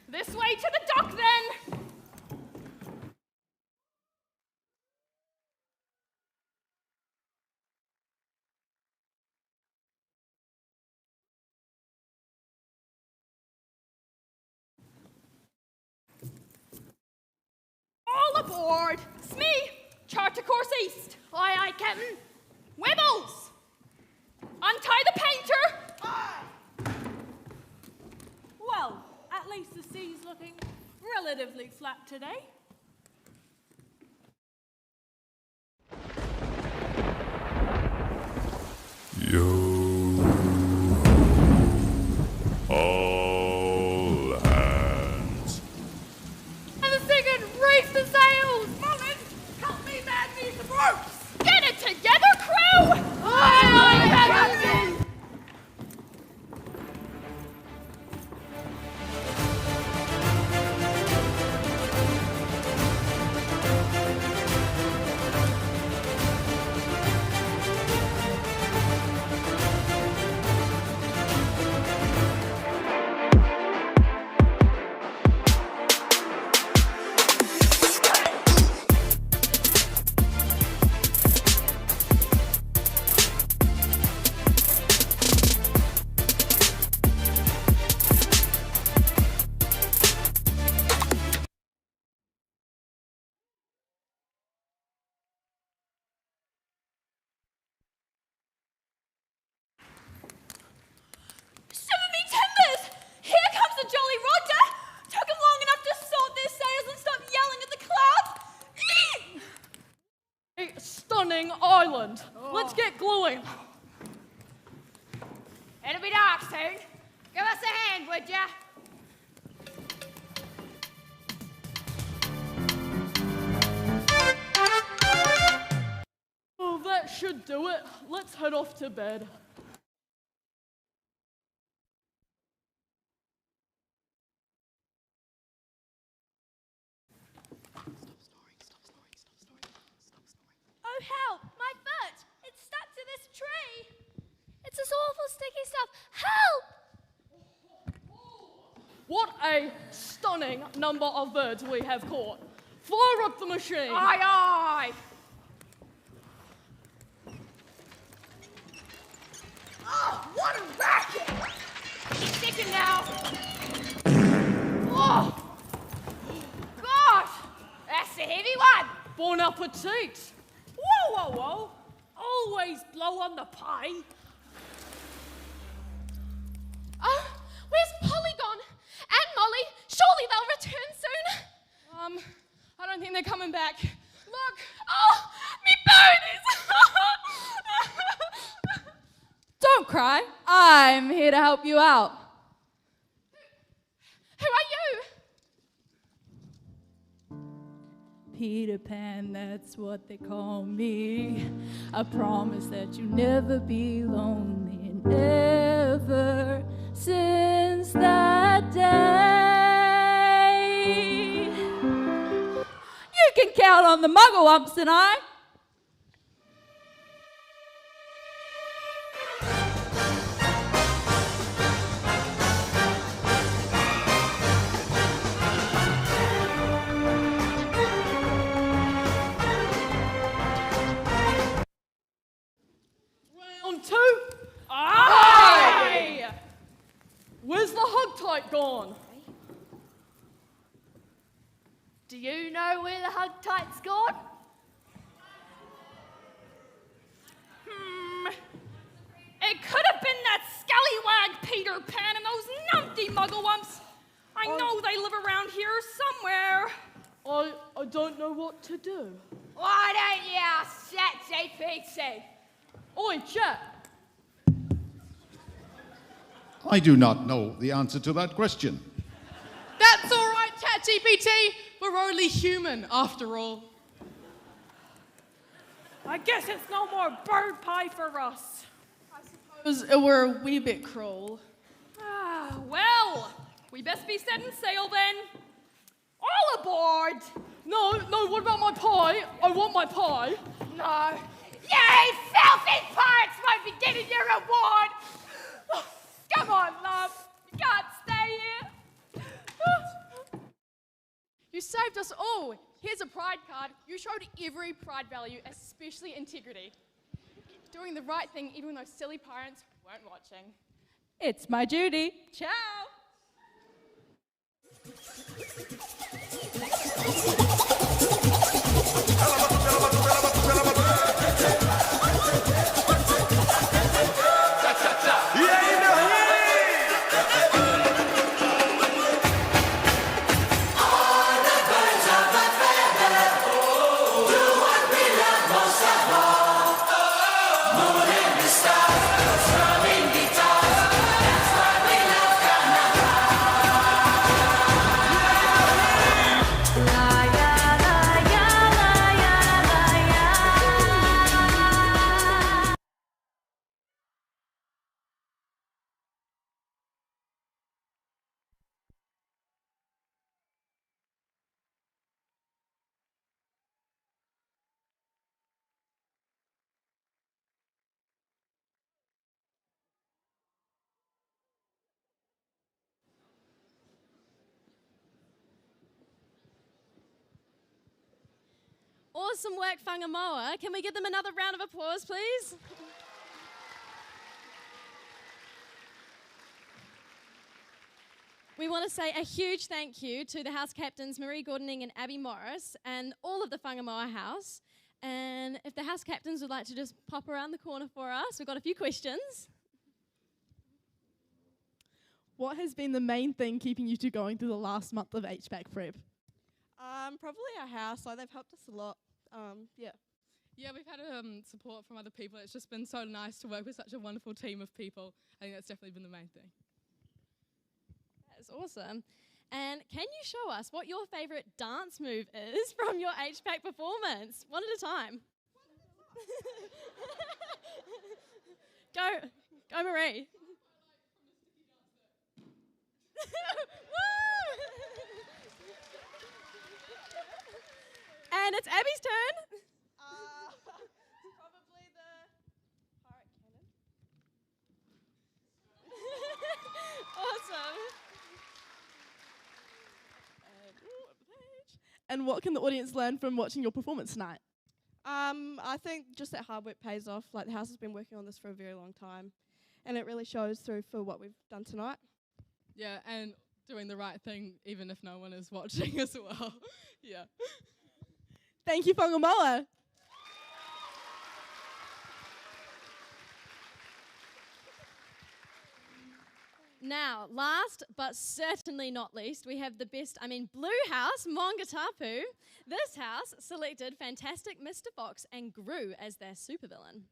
This way to the dock then! All aboard! Smee! Chart to course east! Aye, aye, Captain. Wibbles! Untie the painter! Well, at least the sea's looking relatively flat today. All hands. And the second, reef the sails! Mullen, help me man these ropes! Get it together, crew! Aye, aye, Captain! Shiver me timbers! Here comes the Jolly Roger! Took him long enough to sort their sails and stop yelling at the clouds! A stunning island. Let's get gluing. It'll be dark soon. Give us a hand, would ya? Oh, that should do it. Let's head off to bed. Oh, help! My foot! It's stuck to this tree! It's this awful sticky stuff! Help! What a stunning number of birds we have caught. Fire up the machine. Aye, aye! Oh, what a racket! He's sticking now. Oh! Gosh! That's a heavy one! Bon appetit! Whoa, whoa, whoa! Always blow on the pie. Oh, where's Polygon? And Molly? Surely they'll return soon. I don't think they're coming back. Look. Oh, me ponies. Don't cry. I'm here to help you out. Who are you? Peter Pan, that's what they call me. I promise that you'll never be lonely. And ever since that day, you can count on the Muggle-Umps and I. Do you know where the hug tight's gone? It could have been that scallywag Peter Pan and those numpty mugglewumps. I know they live around here somewhere. I don't know what to do. Why don't you ask ChatGPT? Oi, chat. I do not know the answer to that question. That's all right, ChatGPT. We're only human, after all. I guess it's no more bird pie for us. It were a wee bit cruel. Well, we best be setting sail then. All aboard! No, what about my pie? I want my pie. No. You filthy pirates won't be getting your reward! Come on, love. You can't stay here. You saved us all. Here's a pride card. You showed every pride value, especially integrity. Doing the right thing even when those silly parents weren't watching. It's my duty. Ciao! Awesome work, Whangamoa. Can we give them another round of applause, please? We want to say a huge thank you to the house captains, Marie Gordoning and Abby Morris, and all of the Whangamoa house. And if the house captains would like to just pop around the corner for us, we've got a few questions. What has been the main thing keeping you two going through the last month of HPAC prep? Probably our house. Like, they've helped us a lot. Yeah. Yeah, we've had support from other people. It's just been so nice to work with such a wonderful team of people. I think that's definitely been the main thing. That's awesome. And can you show us what your favourite dance move is from your HPAC performance? One at a time. Go Marie. And it's Abby's turn. Probably the pirate cannon. Awesome. And what can the audience learn from watching your performance tonight? I think just that hard work pays off. Like, the house has been working on this for a very long time, and it really shows through for what we've done tonight. Yeah, and doing the right thing even if no one is watching as well. Yeah. Thank you, Whangamoa. Now, last but certainly not least, we have the best, Blue House, Mongatapu. This house selected fantastic Mr. Fox and Gru as their supervillain.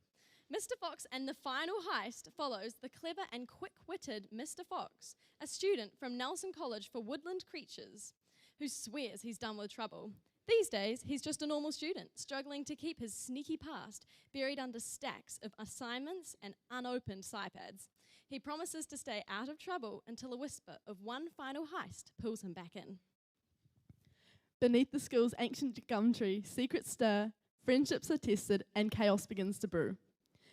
Mr. Fox and the final heist follows the clever and quick-witted Mr. Fox, a student from Nelson College for Woodland Creatures, who swears he's done with trouble. These days, he's just a normal student, struggling to keep his sneaky past buried under stacks of assignments and unopened SciPads. He promises to stay out of trouble until a whisper of one final heist pulls him back in. Beneath the school's ancient gum tree, secrets stir, friendships are tested, and chaos begins to brew.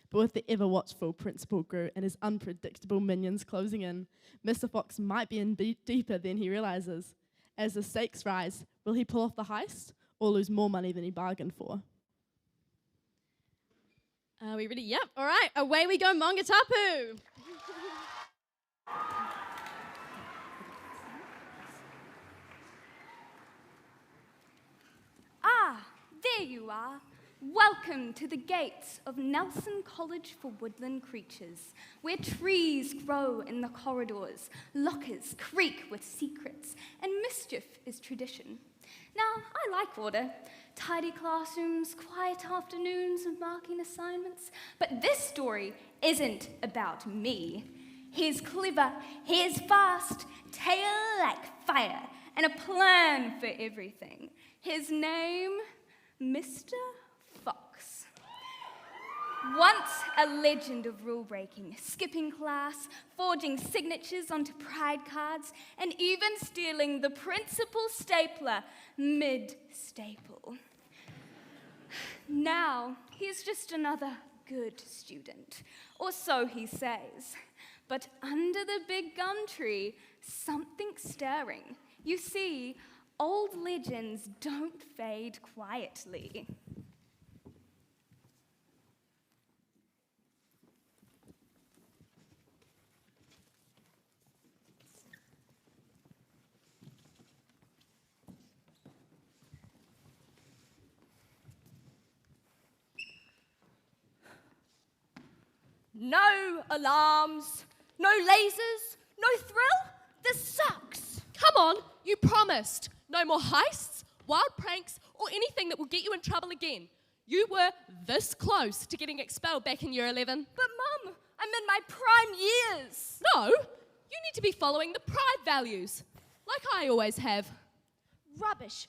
But with the ever-watchful Principal Gru and his unpredictable minions closing in, Mr. Fox might be in deeper than he realizes. As the stakes rise, will he pull off the heist or lose more money than he bargained for? Are we ready? Yep. All right. Away we go, Mongatapu. there you are. Welcome to the gates of Nelson College for Woodland Creatures, where trees grow in the corridors, lockers creak with secrets, and mischief is tradition. Now, I like order. Tidy classrooms, quiet afternoons of marking assignments. But this story isn't about me. He's clever, he's fast, tail like fire, and a plan for everything. His name, Mr. Fox. Once a legend of rule-breaking, skipping class, forging signatures onto pride cards, and even stealing the principal stapler mid-staple. Now, he's just another good student, or so he says. But under the big gum tree, something's stirring. You see, old legends don't fade quietly. No alarms, no lasers, no thrill. This sucks. Come on, you promised. No more heists, wild pranks, or anything that will get you in trouble again. You were this close to getting expelled back in year 11. But Mum, I'm in my prime years. No, you need to be following the pride values, like I always have. Rubbish.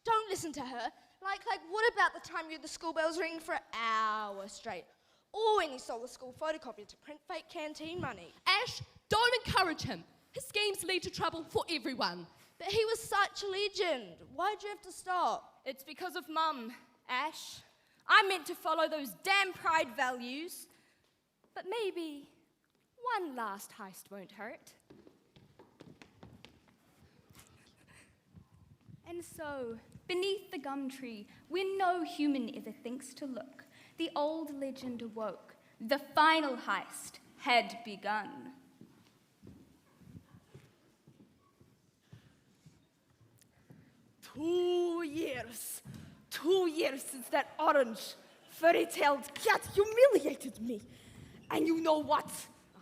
Don't listen to her. Like, what about the time you had the school bells ringing for an hour straight? Or when he stole the school photocopier to print fake canteen money? Ash, don't encourage him. His schemes lead to trouble for everyone. But he was such a legend. Why'd you have to stop? It's because of Mum, Ash. I meant to follow those damn pride values. But maybe one last heist won't hurt. And so, beneath the gum tree, where no human ever thinks to look, the old legend awoke. The final heist had begun. Two years since that orange, furry-tailed cat humiliated me. And you know what?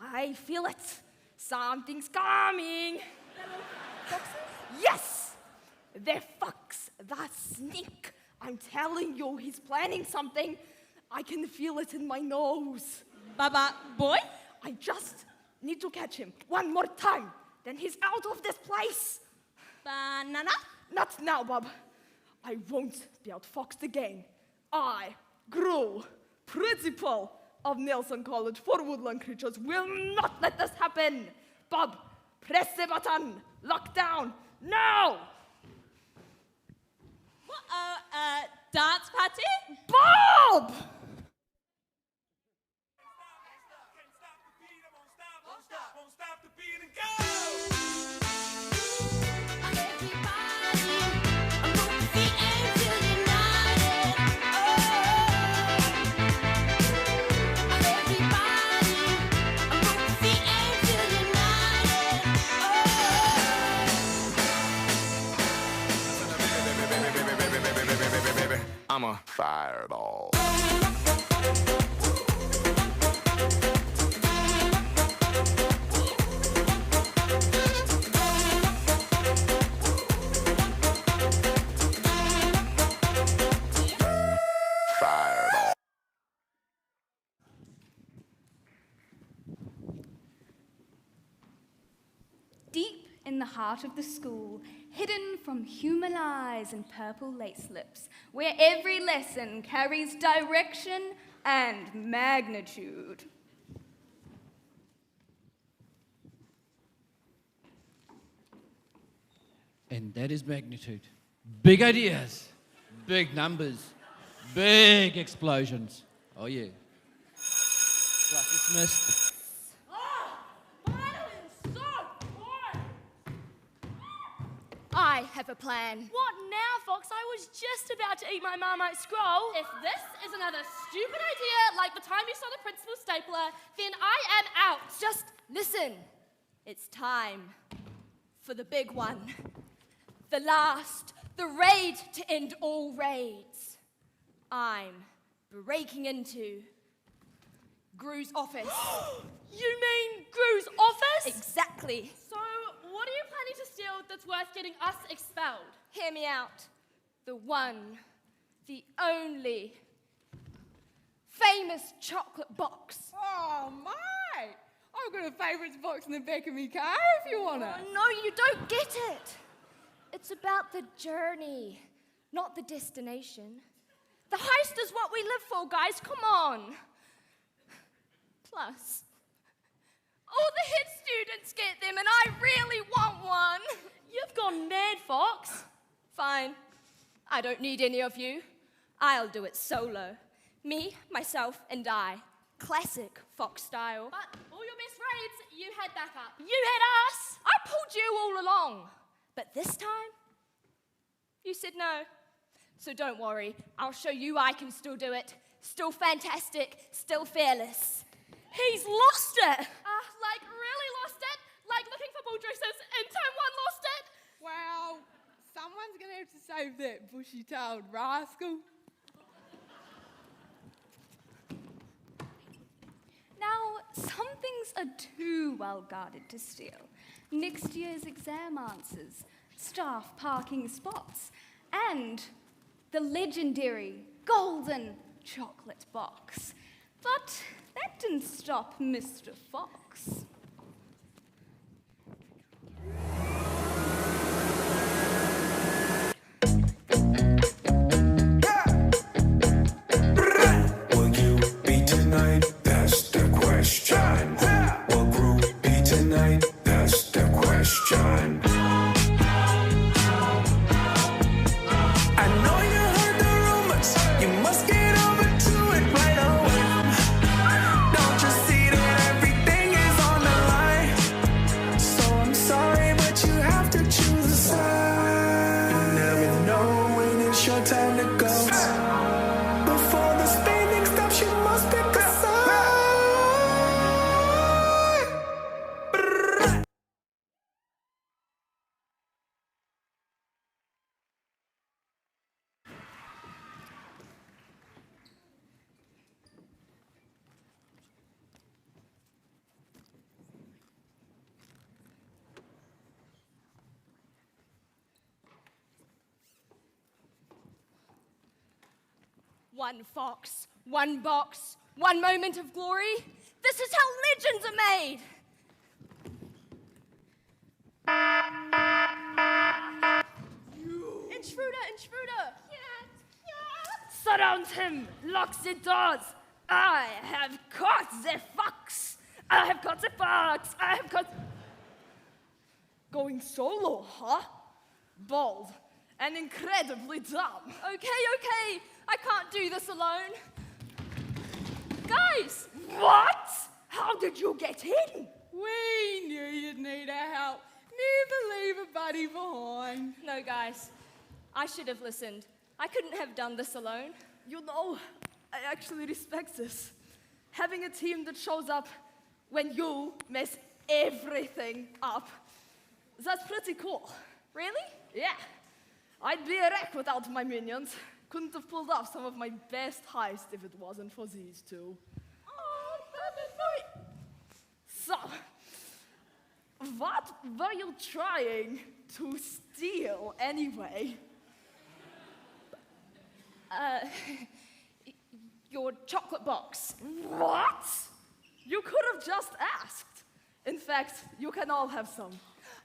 I feel it. Something's coming. Yes! They're Fox, that sneak. I'm telling you, he's planning something. I can feel it in my nose. Baba boy? I just need to catch him one more time. Then he's out of this place. Banana? Not now, Bob. I won't be outfoxed again. I, Gru, principal of Nelson College for Woodland Creatures, will not let this happen. Bob, press the button. Lockdown, now! Dance party? Bob! I'm a fireball. Fireball. Deep in the heart of the school, hidden from human eyes and purple lace lips, where every lesson carries direction and magnitude. And that is magnitude. Big ideas, big numbers, big explosions. Oh yeah. Class dismissed. I have a plan. What now, Fox? I was just about to eat my Marmite scroll. If this is another stupid idea like the time you saw the principal stapler, then I am out. Just listen. It's time for the big one. The last, the rage raid to end all raids. I'm breaking into Gru's office. You mean Gru's office? Exactly. So, what are you planning to steal that's worth getting us expelled? Hear me out. The one, the only, famous chocolate box. Oh, mate! I've got a favourites box in the back of my car if you want it. Oh, no, you don't get it. It's about the journey, not the destination. The heist is what we live for, guys. Come on. Plus, all the hit students get them, and I really want one. You've gone mad, Fox. Fine. I don't need any of you. I'll do it solo. Me, myself, and I. Classic Fox style. But all your best raids, you had backup. You had us. I pulled you all along. But this time, you said no. So don't worry. I'll show you I can still do it. Still fantastic. Still fearless. He's lost it. Like really lost it? Like looking for ball dresses in Term 1 lost it? Well, someone's going to have to save that bushy-tailed rascal. Now, some things are too well guarded to steal. Next year's exam answers, staff parking spots, and the legendary golden chocolate box. But that didn't stop Mr. Fox. Will you be tonight? That's the question. Will Gru be tonight? That's the question. I know you heard the rumors. You must get over to it right away. Don't you see that everything is on the line? So I'm sorry, but you have to choose a side. You never know when it's your time to go. Before the spinning stops, you must pick a side. One fox, one box, one moment of glory. This is how legends are made. Intruder! Surround him, lock the doors. I have caught the fox. I have caught the fox. I have caught. Going solo, huh? Bold and incredibly dumb. Okay. I can't do this alone. Guys! What? How did you get in? We knew you'd need our help. Never leave a buddy behind. No, guys. I should have listened. I couldn't have done this alone. You know, I actually respect this. Having a team that shows up when you mess everything up. That's pretty cool. Really? Yeah. I'd be a wreck without my minions. Couldn't have pulled off some of my best heists if it wasn't for these two. Oh, So, what were you trying to steal anyway? Your chocolate box. What? You could have just asked. In fact, you can all have some.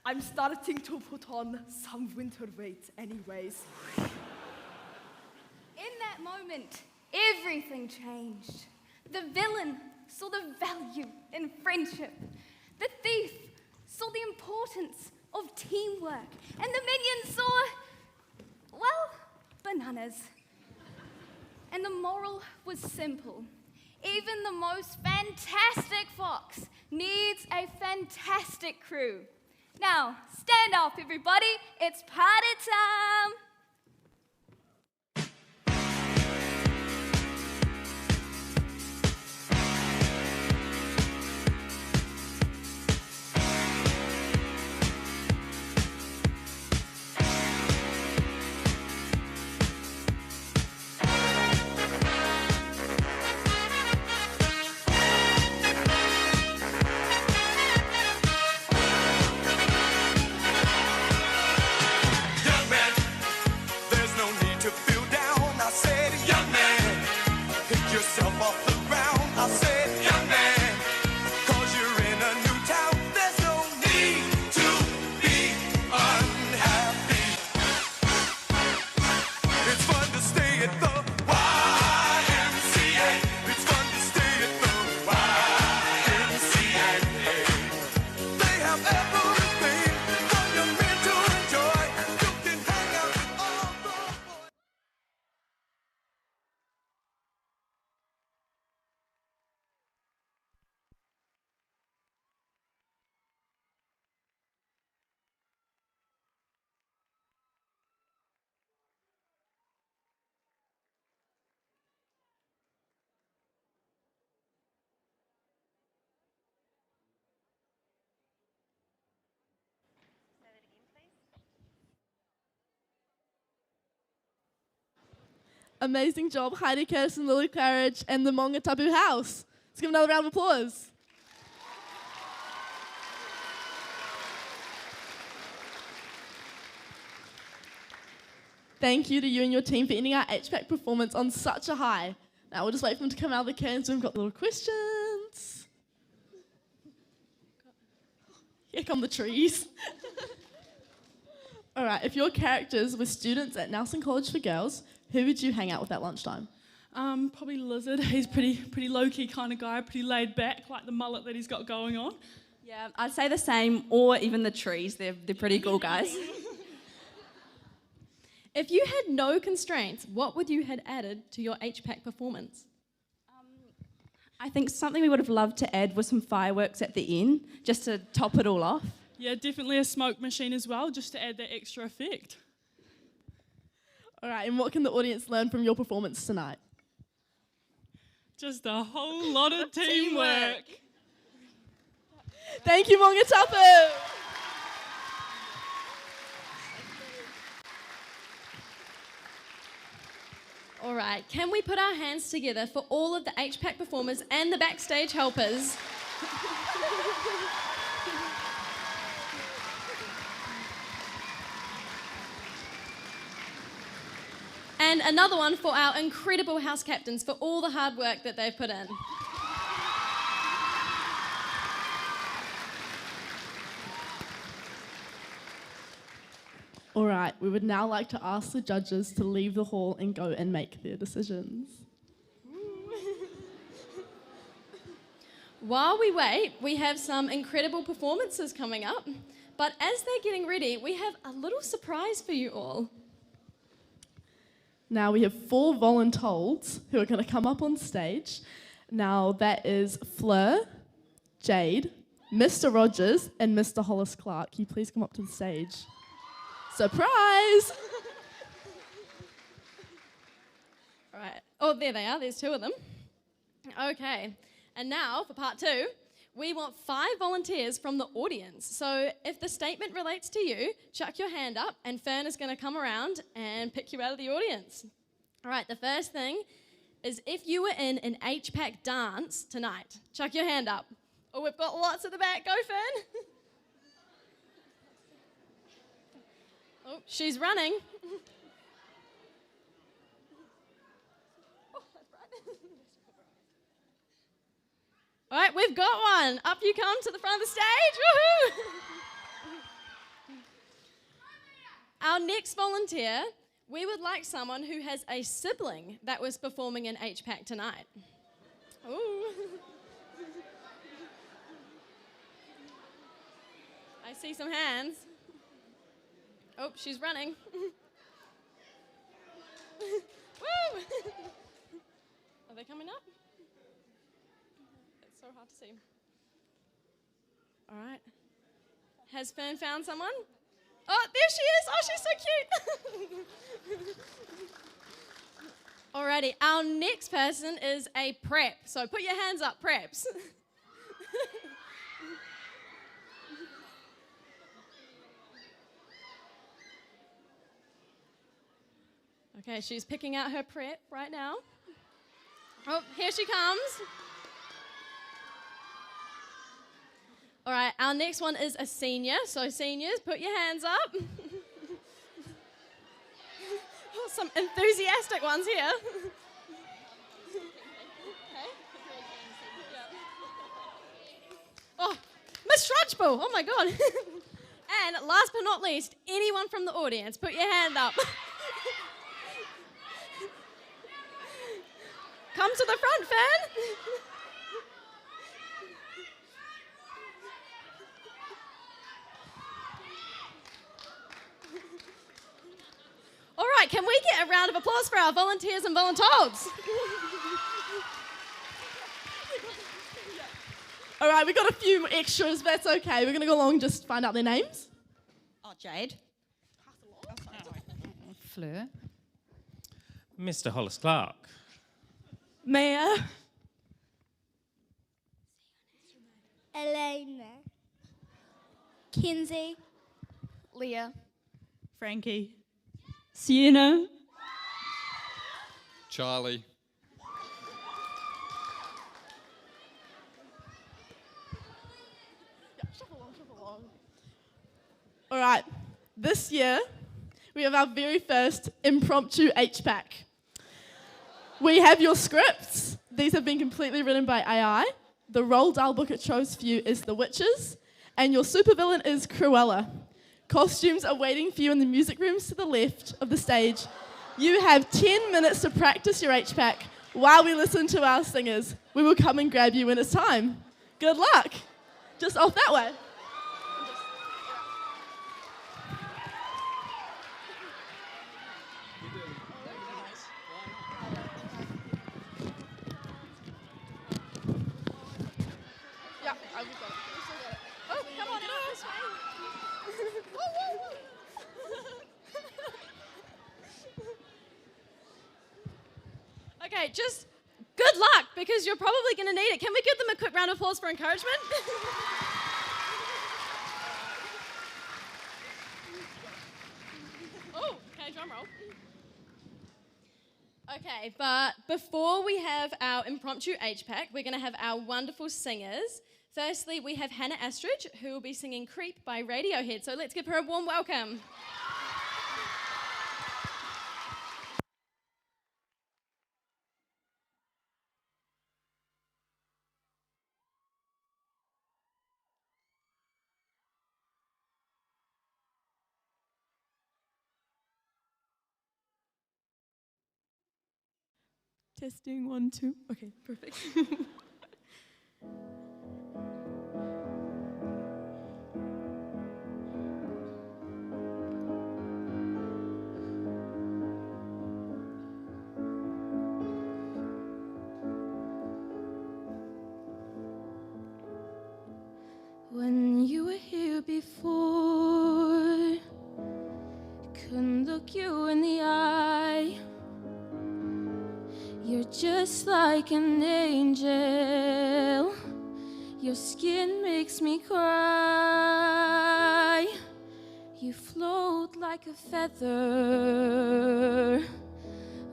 I'm starting to put on some winter weight anyways. In that moment, everything changed. The villain saw the value in friendship. The thief saw the importance of teamwork. And the minions saw, well, bananas. And the moral was simple. Even the most fantastic fox needs a fantastic crew. Now, stand up, everybody. It's party time. Amazing job, Heidi Kirsten, Lily Claridge, and the Monga Tapu House. Let's give another round of applause. Thank you to you and your team for ending our Hpac performance on such a high. Now we'll just wait for them to come out of the cans. We've got little questions. Here come the trees. All right, if your characters were students at Nelson College for Girls, who would you hang out with at lunchtime? Probably Lizard. He's pretty low-key kind of guy, pretty laid back, like the mullet that he's got going on. Yeah, I'd say the same, or even the trees. They're pretty cool guys. If you had no constraints, what would you have added to your Hpac performance? I think something we would have loved to add was some fireworks at the end, just to top it all off. Yeah, definitely a smoke machine as well, just to add that extra effect. All right, and what can the audience learn from your performance tonight? Just a whole lot of teamwork. Thank you, Monga Tapu. All right, can we put our hands together for all of the Hpac performers and the backstage helpers? And another one for our incredible house captains for all the hard work that they've put in. All right, we would now like to ask the judges to leave the hall and go and make their decisions. While we wait, we have some incredible performances coming up. But as they're getting ready, we have a little surprise for you all. Now we have 4 voluntold who are going to come up on stage. Now that is Fleur, Jade, Mr. Rogers, and Mr. Hollis Clark. Can you please come up to the stage? Surprise! All right. Oh, there they are. There's 2 of them. Okay. And now for part 2, we want 5 volunteers from the audience. So if the statement relates to you, chuck your hand up and Fern is going to come around and pick you out of the audience. All right, the first thing is if you were in an Hpac dance tonight, chuck your hand up. Oh, we've got lots at the back. Go, Fern. Oh, she's running. All right, we've got one. Up you come to the front of the stage. Woohoo! Our next volunteer, we would like someone who has a sibling that was performing in Hpac tonight. Ooh. I see some hands. Oh, she's running. Woo! Are they coming up? It's so hard to see. All right. Has Fern found someone? Oh, there she is. Oh, she's so cute. Alrighty, our next person is a prep. So put your hands up, preps. Okay, she's picking out her prep right now. Oh, here she comes. All right, our next one is a senior. So seniors, put your hands up. Oh, some enthusiastic ones here. Oh, Miss Trunchbull, oh my God. And last but not least, anyone from the audience, put your hand up. Come to the front, Fern. All right, can we get a round of applause for our volunteers and voluntold? All right, we've got a few extras, but that's okay. We're going to go along and just find out their names. Oh, Jade. Fleur. Mr. Hollis Clark. Maya. Elena. Kinsey. Leah. Frankie. Sienna. Charlie. All right, this year we have our very first impromptu Hpac. We have your scripts. These have been completely written by AI. The role dial book it chose for you is The Witches, and your supervillain is Cruella. Costumes are waiting for you in the music rooms to the left of the stage. You have 10 minutes to practice your Hpac while we listen to our singers. We will come and grab you when it's time. Good luck. Just off that way. Yeah, I've got it. Oh, come on, out this way. Okay, just good luck because you're probably going to need it. Can we give them a quick round of applause for encouragement? Oh, okay, drum roll. Okay, but before we have our impromptu Hpac, we're going to have our wonderful singers. Firstly, we have Hannah Astridge, who will be singing Creep by Radiohead. So let's give her a warm welcome. Testing 1, 2. Okay, perfect. When you were here before, couldn't look you in the eye. You're just like an angel. Your skin makes me cry. You float like a feather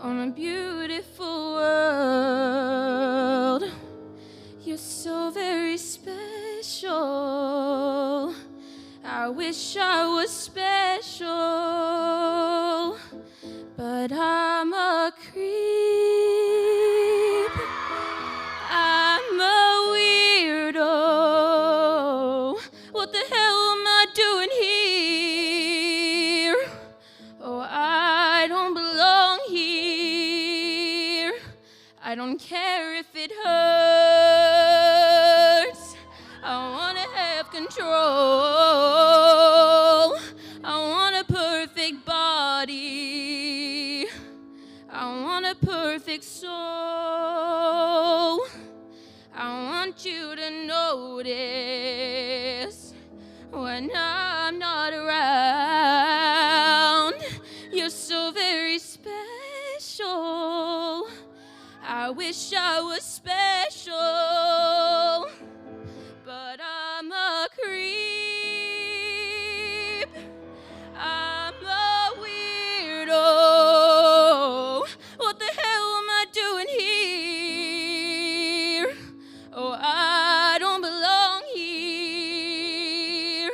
on a beautiful world. You're so very special. I wish I was special, but I'm a creep. I'm a weirdo. What the hell am I doing here? Oh, I don't belong here. I don't care if it hurts. I wanna have control. I want a perfect body. I want a perfect soul. I want you to notice when I'm not around. You're so very special. I wish I was special, but I'm a creep. I'm a weirdo. What the hell am I doing here? Oh, I don't belong here.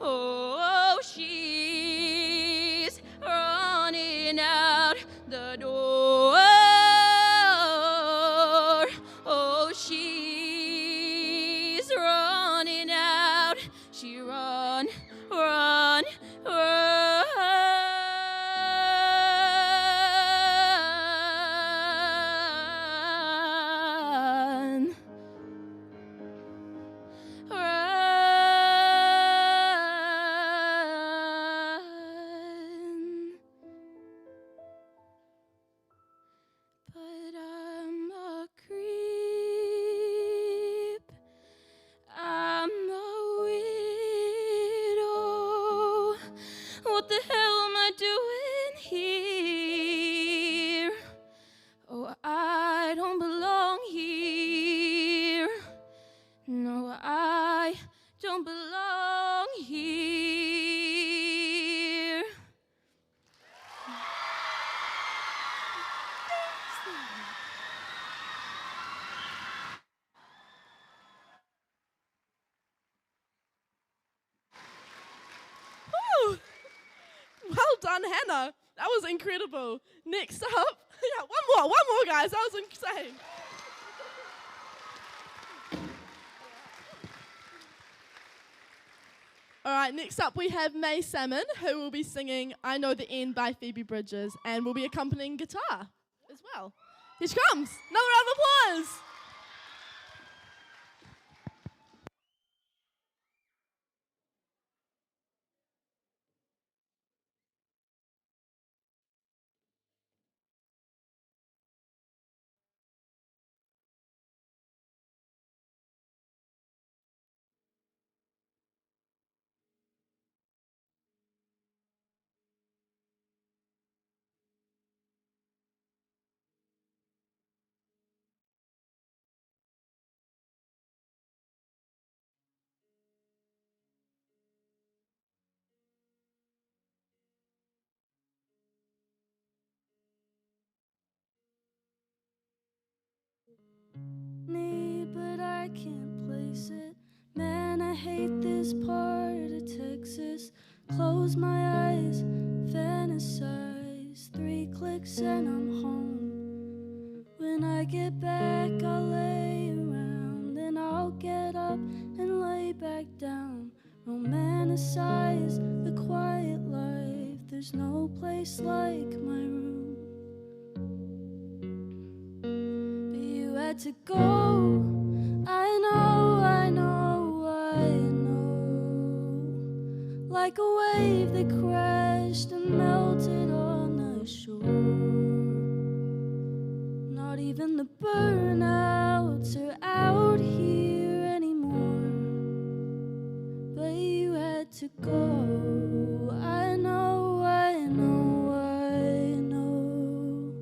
Oh, she's running out the door. Oh, she's done, Hannah. That was incredible. Next up, yeah, one more, guys. That was insane. All right, next up we have May Salmon, who will be singing I Know the End by Phoebe Bridgers and will be accompanying guitar as well. Here she comes. Another round of applause. But I can't place it. Man, I hate this part of Texas. Close my eyes, fantasize. 3 clicks and I'm home. When I get back, I'll lay around. Then I'll get up and lay back down. Romanticize the quiet life. There's no place like my room. You had to go. I know, I know, I know. Like a wave that crashed and melted on the shore. Not even the burnouts are out here anymore. But you had to go. I know, I know, I know.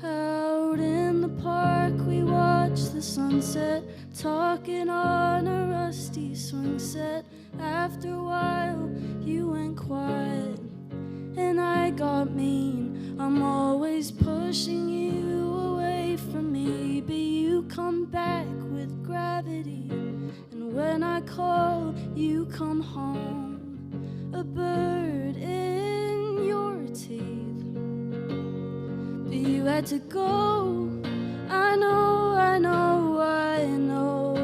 Out in the park we watched the sunset, talking on a rusty swing set. After a while you went quiet and I got mean. I'm always pushing you away from me, but you come back with gravity. And when I call, you come home, a bird in your teeth. But you had to go. I know, I know, I know.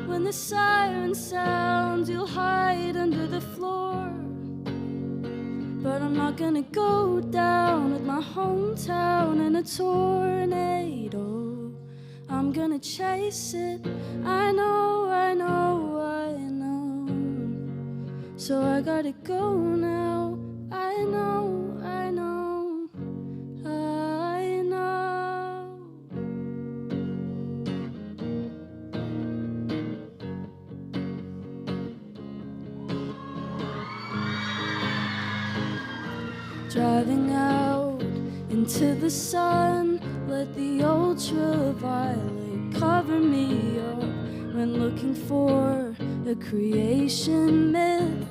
When the siren sounds, you'll hide under the floor. But I'm not gonna go down with my hometown in a tornado. I'm gonna chase it. I know, I know, I know. So I gotta go now. I know, I know, I know. Driving out into the sun, let the ultraviolet cover me up. When looking for a creation myth,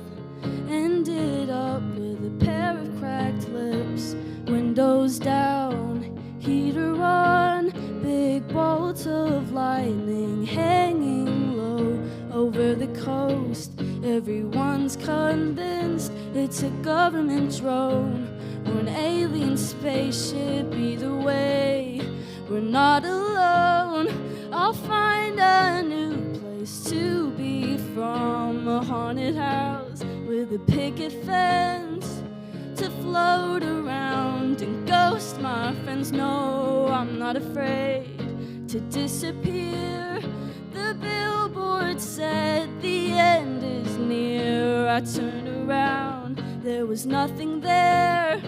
ended up with a pair of cracked lips. Windows down, heater on, big bolt of lightning hanging low over the coast. Everyone's convinced it's a government drone or an alien spaceship. Either way, we're not alone. I'll find a new place to be from, a haunted house with a picket fence to float around and ghost my friends. No, I'm not afraid to disappear. The billboard said the end is near. I turned around, there was nothing there.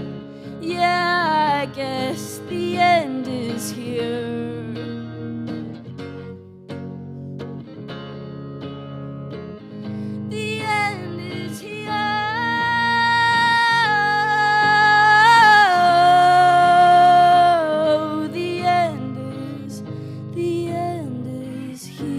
Yeah, I guess the end is here. The end is here. The end is here.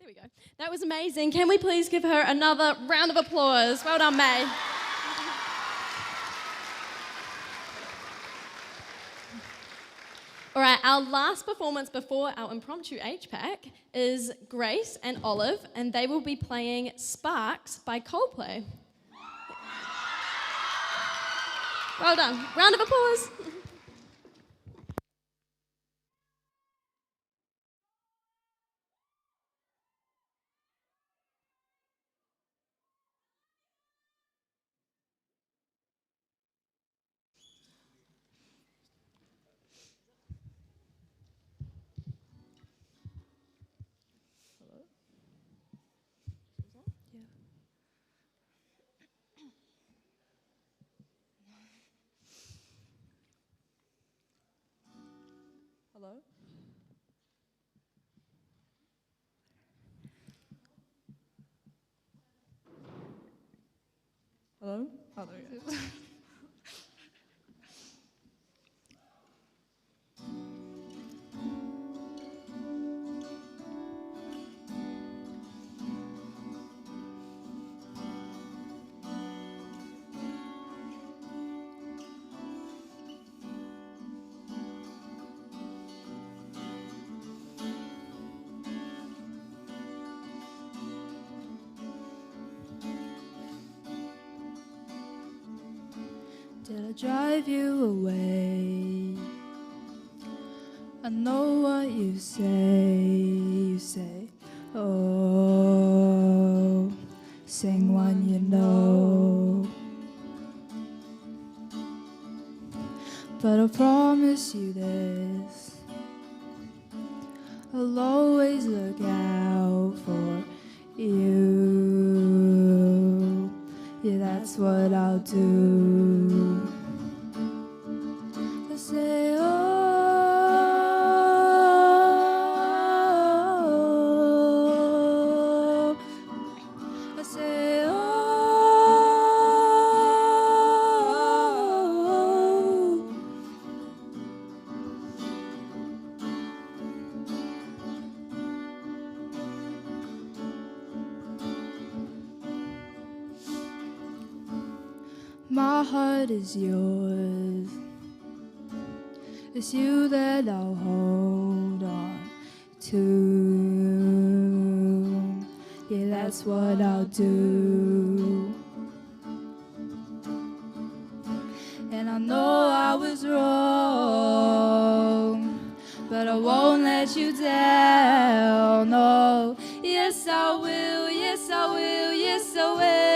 we go. That was amazing. Can we please give her another round of applause? Well done, May. All right, our last performance before our impromptu Hpac is Grace and Olive, and they will be playing Sparks by Coldplay. Well done. Round of applause. Hello? Hello? Oh, there we go. Did I drive you away? I know what you say. You say, oh, sing one you know. But I promise you this, I'll always look out for you. Yeah, that's what I'll do. I say, oh, I say, oh. My heart is yours. It's you that I'll hold on to. Yeah, that's what I'll do. And I know I was wrong, but I won't let you down. Oh, yes I will, yes I will, yes I will.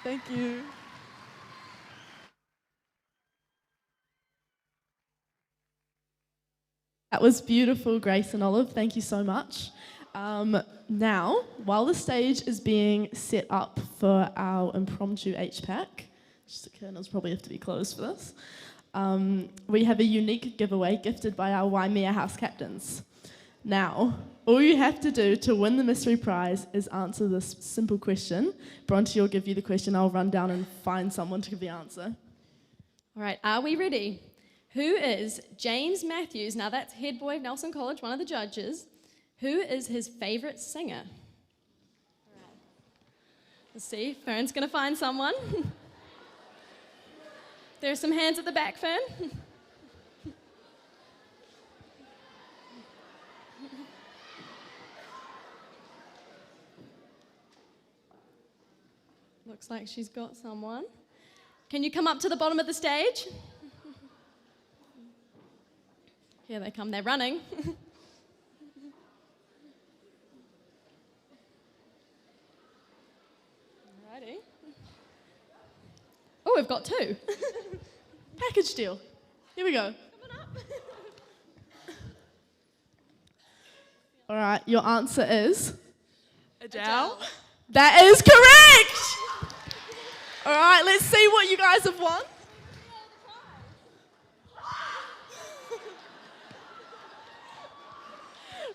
Thank you. That was beautiful, Grace and Olive. Thank you so much. Now, while the stage is being set up for our impromptu Hpac, just the curtains probably have to be closed for this, we have a unique giveaway gifted by our Waimea house captains. Now, all you have to do to win the mystery prize is answer this simple question. Bronte will give you the question. I'll run down and find someone to give the answer. All right, are we ready? Who is James Matthews? Now that's head boy of Nelson College, one of the judges. Who is his favourite singer? Let's see, Fern's going to find someone. There's some hands at the back, Fern. Looks like she's got someone. Can you come up to the bottom of the stage? Here they come, they're running. Alrighty. Oh, we've got two. Package deal. Here we go. All right, your answer is? Adele. That is correct! All right, let's see what you guys have won.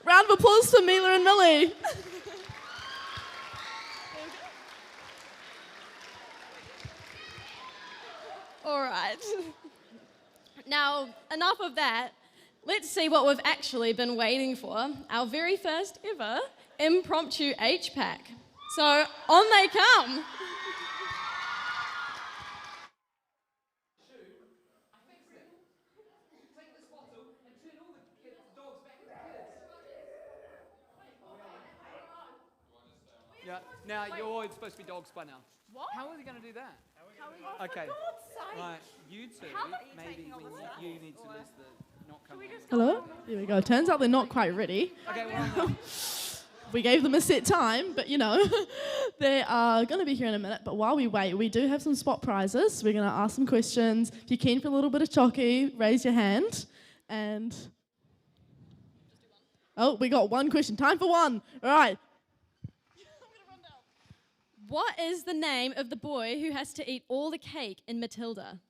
Round of applause for Mila and Millie. All right. Now, enough of that. Let's see what we've actually been waiting for. Our very first ever Impromptu Hpac. So, on they come. Yeah. Now, you're all supposed to be dogs by now. What? How are we going to do that? Oh, Okay. for God's sake. Right, you two, How about you maybe taking all when the stuff? you need to list the not coming. Hello? Here we go. Turns out they're not quite ready. Okay, well, We gave them a set time, but you know, they are going to be here in a minute. But while we wait, we do have some spot prizes. We're going to ask some questions. If you're keen for a little bit of chocky, raise your hand. And oh, we got one question. Time for one. All right. What is the name of the boy who has to eat all the cake in Matilda?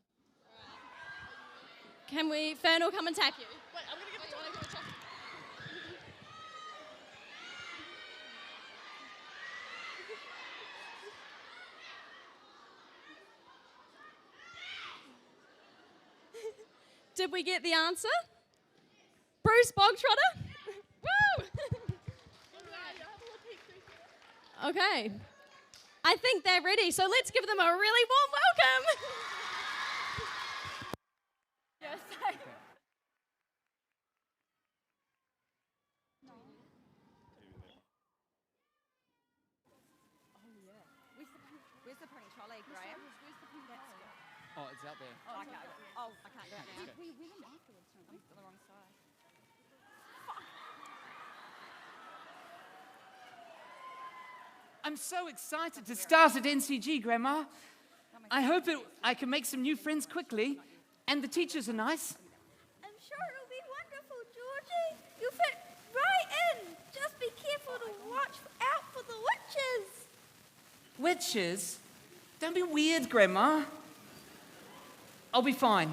Can we, Fern will come and tap you. Wait, I'm going to get the Did we get the answer? Bruce Bogtrotter? Woo! Okay. I think they're ready, so let's give them a really warm welcome. Yes. Where's the pink trolley, Graham? Where's the pink trolley? oh, it's out there. Oh, I can't go. Oh, I can't go now. Okay. We went afterwards, don't we? On the wrong side. I'm so excited to start at NCG, Grandma. I hope I can make some new friends quickly, and the teachers are nice. I'm sure it'll be wonderful, Georgie. You'll fit right in. Just be careful to watch out for the witches. Witches? Don't be weird, Grandma. I'll be fine.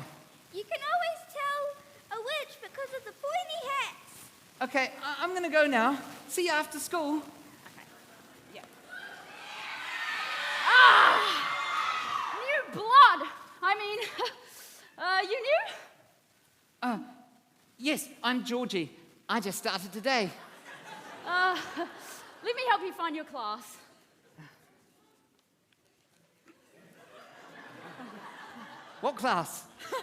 You can always tell a witch because of the pointy hats. Okay, I'm gonna go now. See you after school. New blood. I mean, you knew? Yes, I'm Georgie. I just started today. Let me help you find your class. What class? Here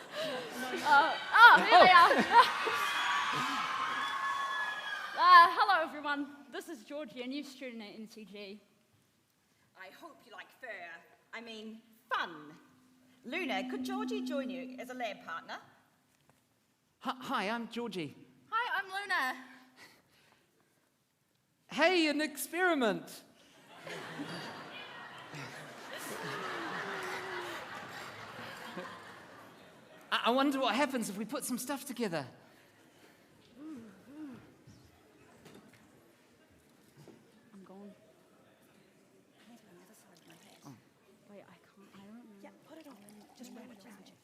they are. Hello, everyone. This is Georgie, a new student at NCG. I hope you like fur. I mean, fun. Luna, could Georgie join you as a lab partner? Hi, I'm Georgie. Hi, I'm Luna. Hey, an experiment. I wonder what happens if we put some stuff together. I'm gone. Wait, I can't. I don't know. Yeah, put it on. Just wrap it around you.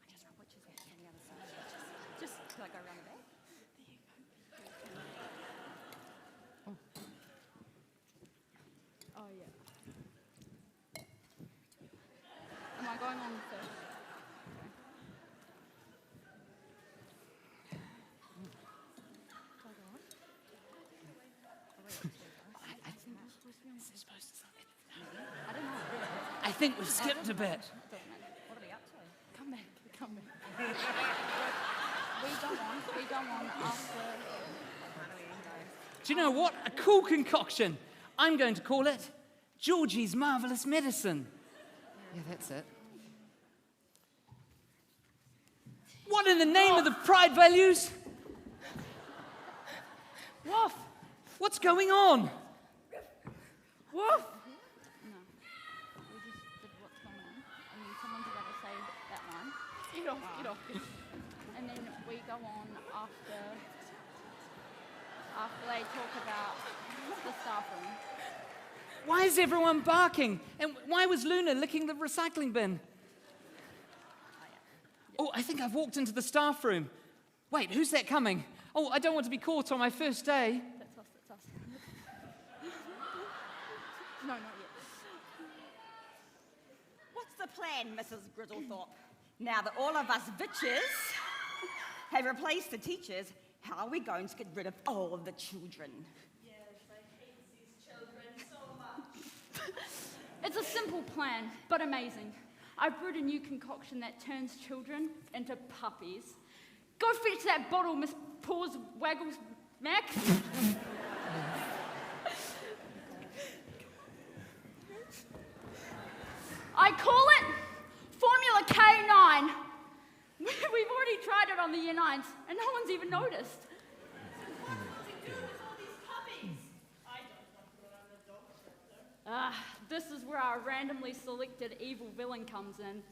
I just wrap witches on the other side. Just like go around the back. Oh yeah. Am I going on first? Is there supposed to something? I don't know. I think we've skipped a bit. What are we up to? Come back. We go on after. Do you know what? A cool concoction. I'm going to call it Georgie's Marvellous Medicine. Yeah, that's it. What in the name of the pride values? Woof! What's going on? Woof! No. We just did what's going on. And then someone's about to say that one. Get off. And then we go on after they talk about the staff room. Why is everyone barking? And why was Luna licking the recycling bin? Oh, I think I've walked into the staff room. Wait, who's that coming? Oh, I don't want to be caught on my first day. That's us. No, not yet. What's the plan, Mrs. Grizzlethorpe? Now that all of us bitches have replaced the teachers, how are we going to get rid of all of the children? Yes, I hate these children so much. It's a simple plan, but amazing. I've brewed a new concoction that turns children into puppies. Go fetch that bottle, Miss Paws Waggles Mac. I call it Formula K9. We've already tried it on the Year 9s, and no one's even noticed. This is where our randomly selected evil villain comes in.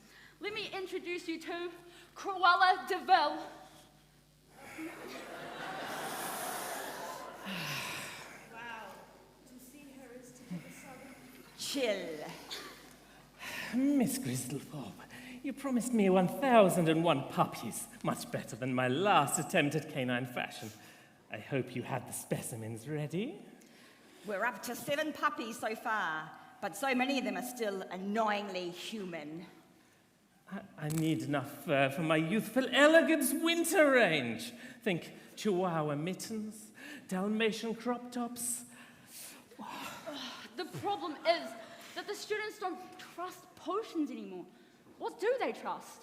Let me introduce you to Cruella de Vil. Wow. To see her is to have a sudden. Chill. Miss Grizzlethorpe, you promised me 1,001 puppies, much better than my last attempt at canine fashion. I hope you had the specimens ready. We're up to 7 puppies so far, but so many of them are still annoyingly human. I need enough fur for my youthful elegance winter range. Think Chihuahua mittens, Dalmatian crop tops. The problem is that the students don't trust potions anymore. What do they trust?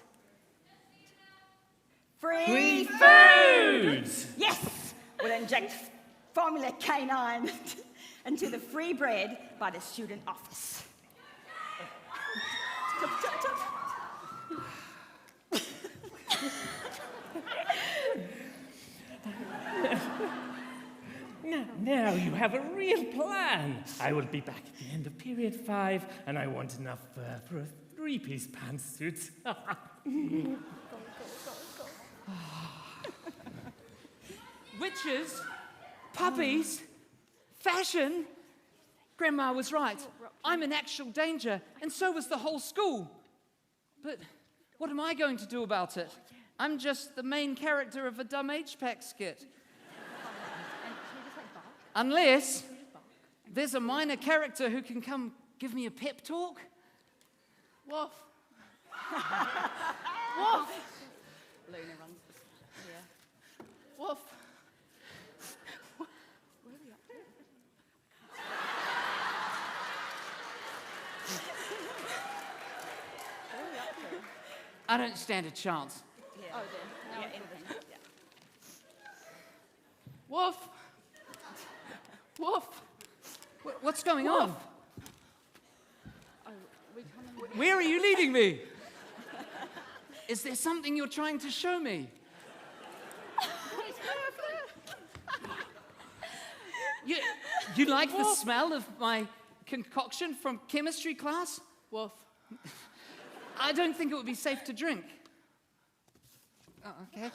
Free food! Yes! We'll inject Formula K9 into the free bread by the student office. Now you have a real plan. I will be back at the end of period 5, and I want enough fur for a 3-piece pantsuit. Witches, puppies, fashion. Grandma was right. I'm in actual danger, and so was the whole school. But what am I going to do about it? I'm just the main character of a dumb Hpac skit. Unless there's a minor character who can come give me a pep talk. Woof. Woof. Luna runs this. Yeah. Woof. What are we up to? What are we up to? I don't stand a chance. Yeah. Oh, there. Now we're talking. Yeah. Woof. Woof. What's going on? Oh, we come in. Where are you leading me? Is there something you're trying to show me? You like the smell of my concoction from chemistry class? Woof. I don't think it would be safe to drink. Oh, okay.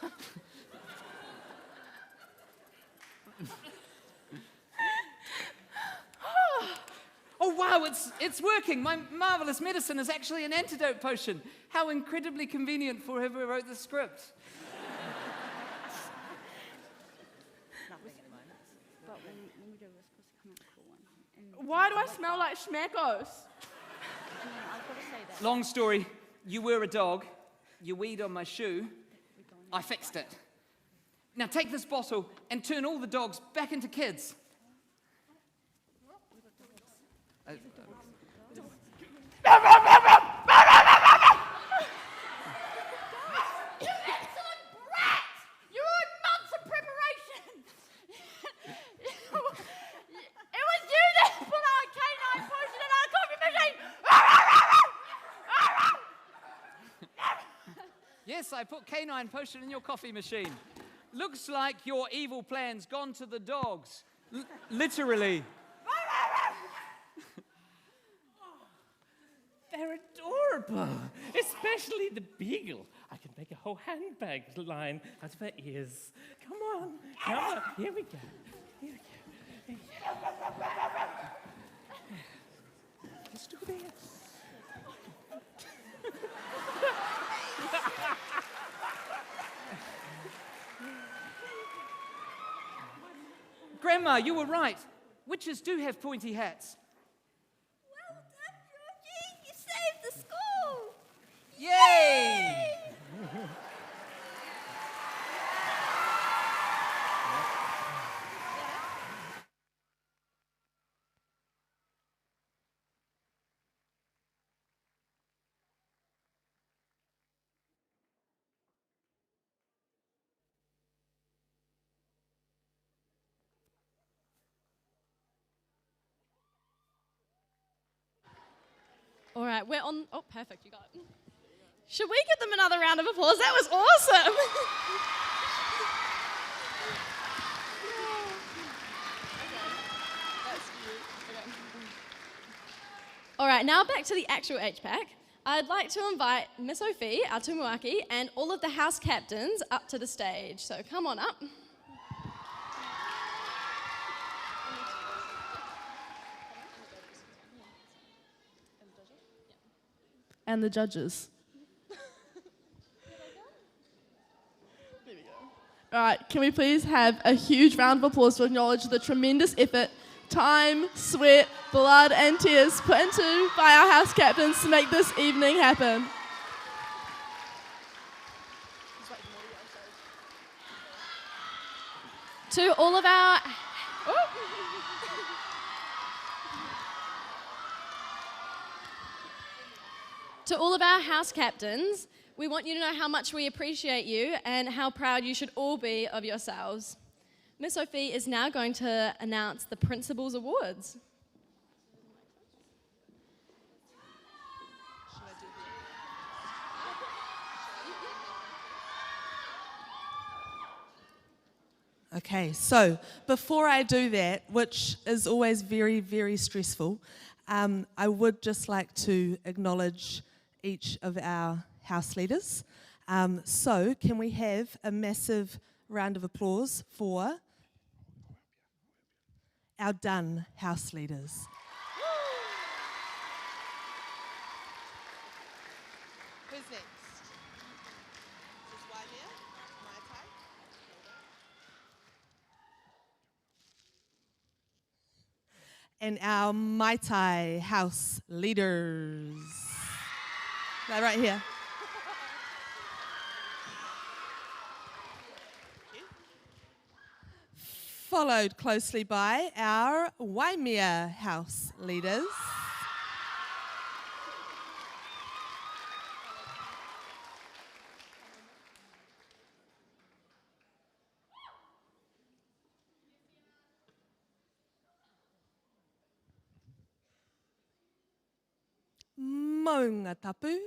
Oh, wow, it's working. My marvelous medicine is actually an antidote potion. How incredibly convenient for whoever wrote the script. But when we do, we're supposed to come out cool one. And Why do I smell like schmackos? and then I've got to say that. Long story. You were a dog. You weed on my shoe. I fixed it. Now take this bottle and turn all the dogs back into kids. Yes, I put canine potion in your coffee machine. Looks like your evil plan's gone to the dogs. Literally. They're adorable, especially the beagle. I can make a whole handbag line out of her ears. Come on. Here we go. Here we go. Here we go. Let's do this. Grandma, you were right. Witches do have pointy hats. Well done, Georgie. You saved the school. Yay! All right, we're on. Oh, perfect, you got it. Should we give them another round of applause? That was awesome. All right, now back to the actual Hpac. I'd like to invite Miss Sophie, our tumuaki, and all of the house captains up to the stage. So come on up. And the judges. All right, can we please have a huge round of applause to acknowledge the tremendous effort, time, sweat, blood, and tears put into by our house captains to make this evening happen. To all of our... To all of our house captains, we want you to know how much we appreciate you and how proud you should all be of yourselves. Miss Sophie is now going to announce the Principals Awards. Okay, so before I do that, which is always very, very stressful, I would just like to acknowledge each of our house leaders. So can we have a massive round of applause for our done house leaders? Who's next? Is this Waimea? My time? And our Mai Tai house leaders. They're right here. Followed closely by our Waimea house leaders. Maunga tapu.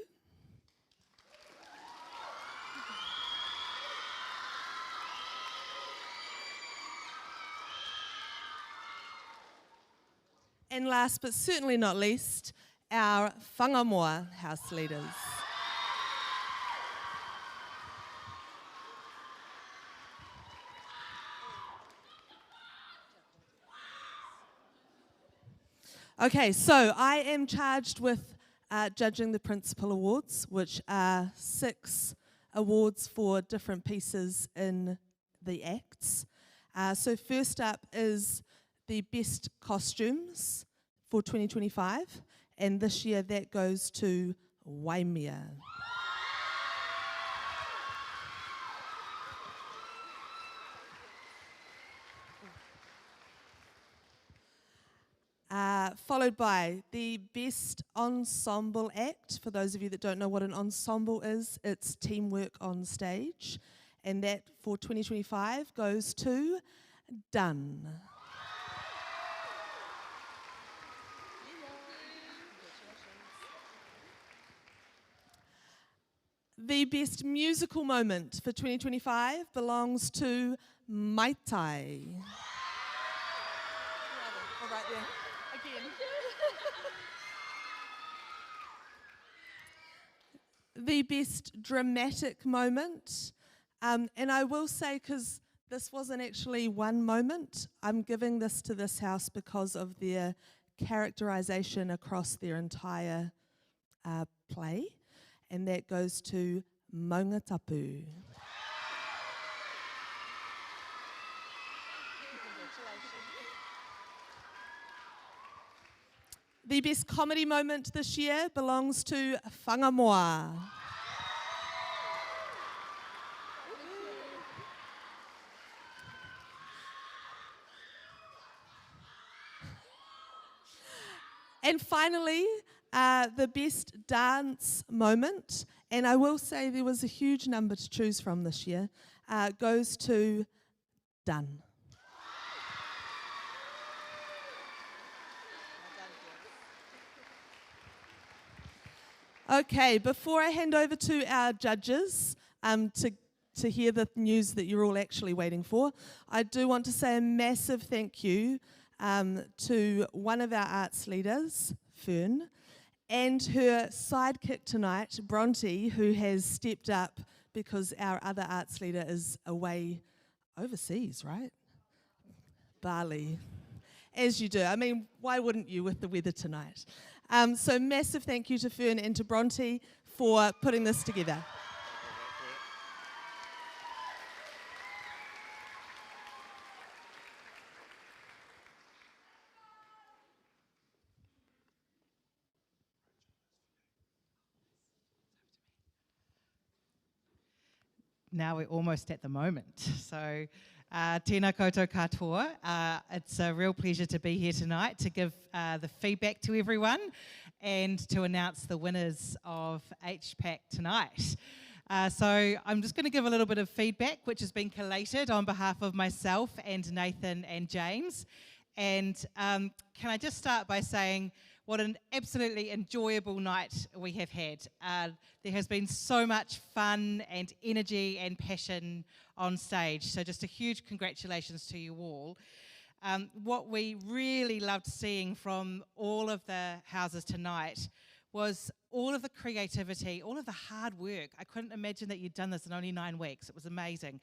And last but certainly not least, our whangamoa house leaders. Okay, so I am charged with judging the Principal Awards, which are 6 awards for different pieces in the acts. So first up is the best costumes for 2025, and this year that goes to Waimea. Followed by the best ensemble act. For those of you that don't know what an ensemble is, it's teamwork on stage, and that for 2025 goes to Done. The best musical moment for 2025 belongs to Mai Tai. Right there. Again. The best dramatic moment, and I will say, because this wasn't actually one moment, I'm giving this to this house because of their characterization across their entire play, and that goes to Maunga Tapu. The best comedy moment this year belongs to Whangamoa. And finally, the best dance moment, and I will say there was a huge number to choose from this year, goes to Done. Okay, before I hand over to our judges to hear the news that you're all actually waiting for, I do want to say a massive thank you to one of our arts leaders, Fern, and her sidekick tonight, Bronte, who has stepped up because our other arts leader is away overseas, right? Bali. As you do. I mean, why wouldn't you with the weather tonight? So massive thank you to Fern and to Bronte for putting this together. Now we're almost at the moment. So, tēnā koutou katoa. It's a real pleasure to be here tonight to give the feedback to everyone and to announce the winners of Hpac tonight. So I'm just going to give a little bit of feedback which has been collated on behalf of myself and Nathan and James. And can I just start by saying what an absolutely enjoyable night we have had. There has been so much fun and energy and passion on stage, so just a huge congratulations to you all. What we really loved seeing from all of the houses tonight was all of the creativity, all of the hard work. I couldn't imagine that you'd done this in only 9 weeks. It was amazing.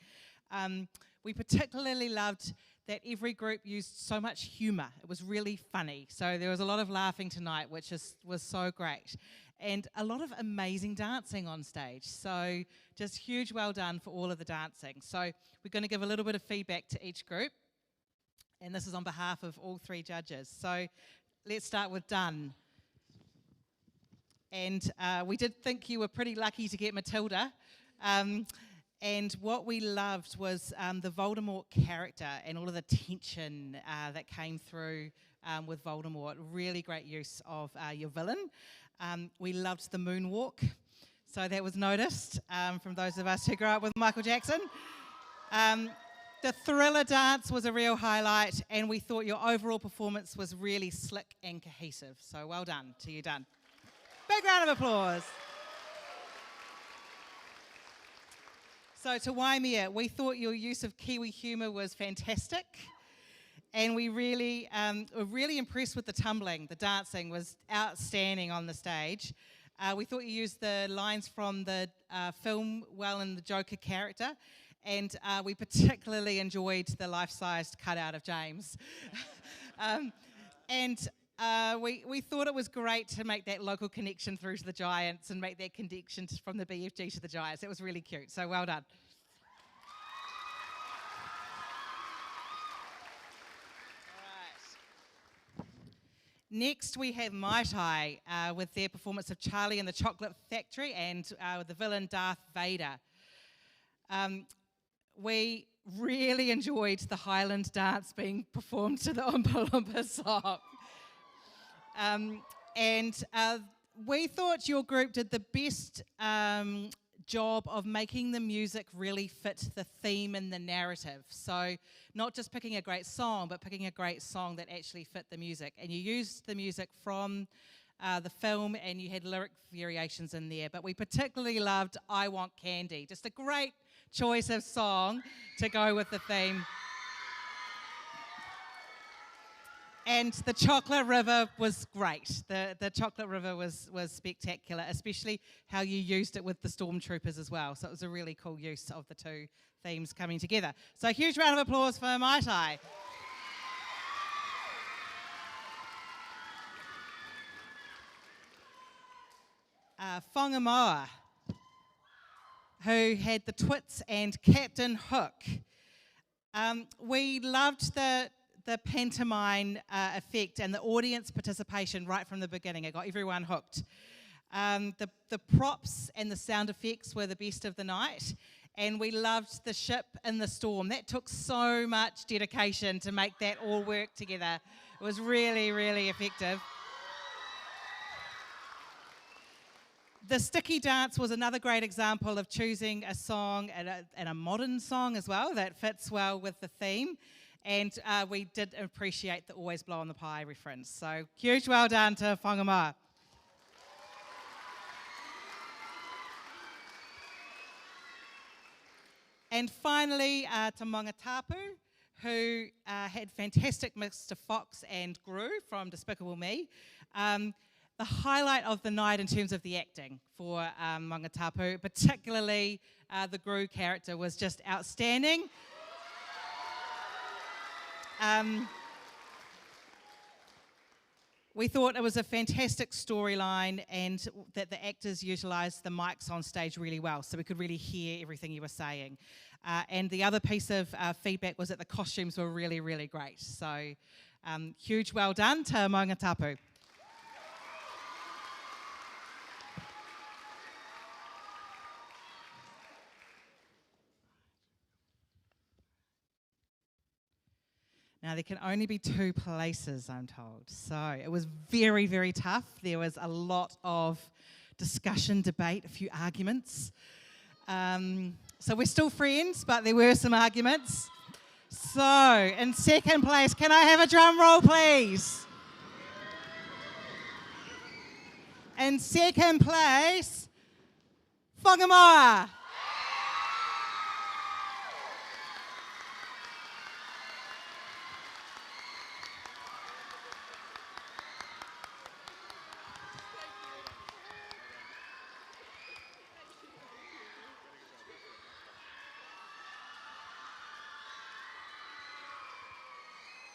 We particularly loved that every group used so much humour. It was really funny. So there was a lot of laughing tonight, which was so great. And a lot of amazing dancing on stage. So just huge well done for all of the dancing. So we're going to give a little bit of feedback to each group. And this is on behalf of all 3 judges. So let's start with Done. And we did think you were pretty lucky to get Matilda. And what we loved was the Voldemort character and all of the tension that came through with Voldemort. Really great use of your villain. We loved the moonwalk, so that was noticed from those of us who grew up with Michael Jackson. The Thriller dance was a real highlight, and we thought your overall performance was really slick and cohesive. So well done to you, Done. Big round of applause. So to Waimea, we thought your use of Kiwi humour was fantastic, and we really were really impressed with the tumbling. The dancing was outstanding on the stage. We thought you used the lines from the film well in the Joker character, and we particularly enjoyed the life-sized cutout of James. We thought it was great to make that local connection through to the Giants and make that connection from the BFG to the Giants. It was really cute, so well done. All right. Next we have Mai Tai with their performance of Charlie and the Chocolate Factory and the villain Darth Vader. We really enjoyed the Highland dance being performed to the Oompa Loompa song. We thought your group did the best job of making the music really fit the theme and the narrative. So not just picking a great song, but picking a great song that actually fit the music. And you used the music from the film, and you had lyric variations in there. But we particularly loved I Want Candy. Just a great choice of song to go with the theme. And the Chocolate River was great. The Chocolate River was spectacular, especially how you used it with the Stormtroopers as well. So it was a really cool use of the two themes coming together. So a huge round of applause for Mai Tai. Whangamoa, who had the Twits and Captain Hook. We loved the pantomime effect and the audience participation right from the beginning. It got everyone hooked. The props and the sound effects were the best of the night, and we loved the ship in the storm. That took so much dedication to make that all work together. It was really, really effective. The sticky dance was another great example of choosing a song and a modern song as well that fits well with the theme. And we did appreciate the Always Blow on the Pie reference. So huge well done to Whangamoa. And finally, to Mongatapu, who had fantastic Mr. Fox and Gru from Despicable Me. The highlight of the night in terms of the acting for Mongatapu, particularly the Gru character, was just outstanding. We thought it was a fantastic storyline and that the actors utilised the mics on stage really well, so we could really hear everything you were saying. And the other piece of feedback was that the costumes were really, really great. So huge well done to Mongatapu. Now, there can only be 2 places, I'm told. So it was very, very tough. There was a lot of discussion, debate, a few arguments. So we're still friends, but there were some arguments. So, in second place, can I have a drum roll, please? In second place, Whangamoa.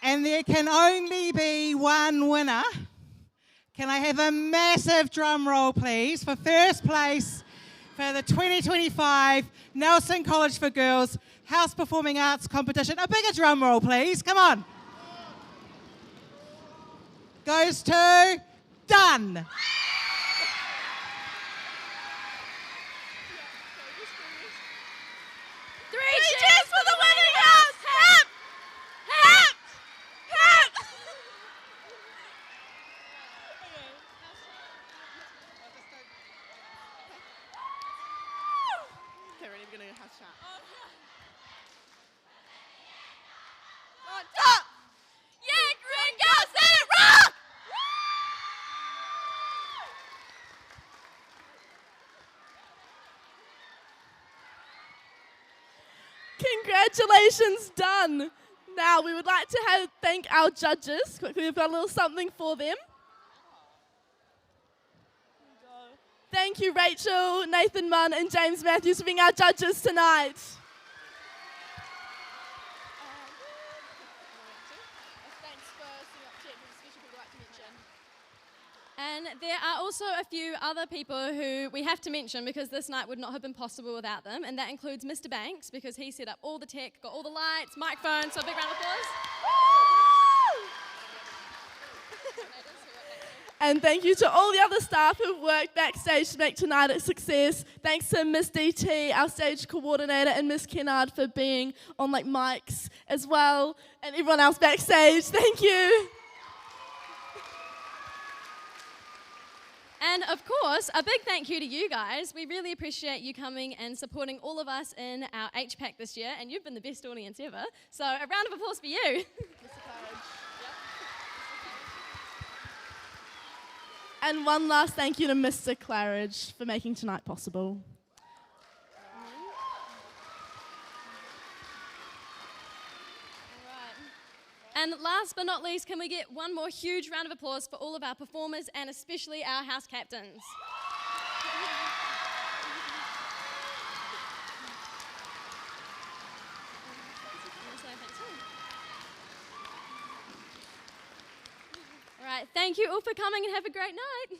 And there can only be one winner. Can I have a massive drum roll, please, for first place for the 2025 Nelson College for Girls House Performing Arts Competition? A bigger drum roll, please. Come on. Goes to Done. Three cheers for the winning house! Hip! Hip! Hip! Okay, ready? We're going to have a chat. On top! Yeah, green girls, let it rock! Congratulations, done. Now, we would like to thank our judges. Quickly, we've got a little something for them. Thank you, Rachel, Nathan Munn, and James Matthews for being our judges tonight. And there are also a few other people who we have to mention because this night would not have been possible without them, and that includes Mr. Banks because he set up all the tech, got all the lights, microphones, so a big round of applause. And thank you to all the other staff who've worked backstage to make tonight a success. Thanks to Miss DT, our stage coordinator, and Miss Kennard for being on mics as well, and everyone else backstage. Thank you. And of course, a big thank you to you guys. We really appreciate you coming and supporting all of us in our Hpac this year, and you've been the best audience ever. So a round of applause for you. And one last thank you to Mr. Claridge for making tonight possible. And last but not least, can we get one more huge round of applause for all of our performers and especially our house captains? All right, thank you all for coming and have a great night.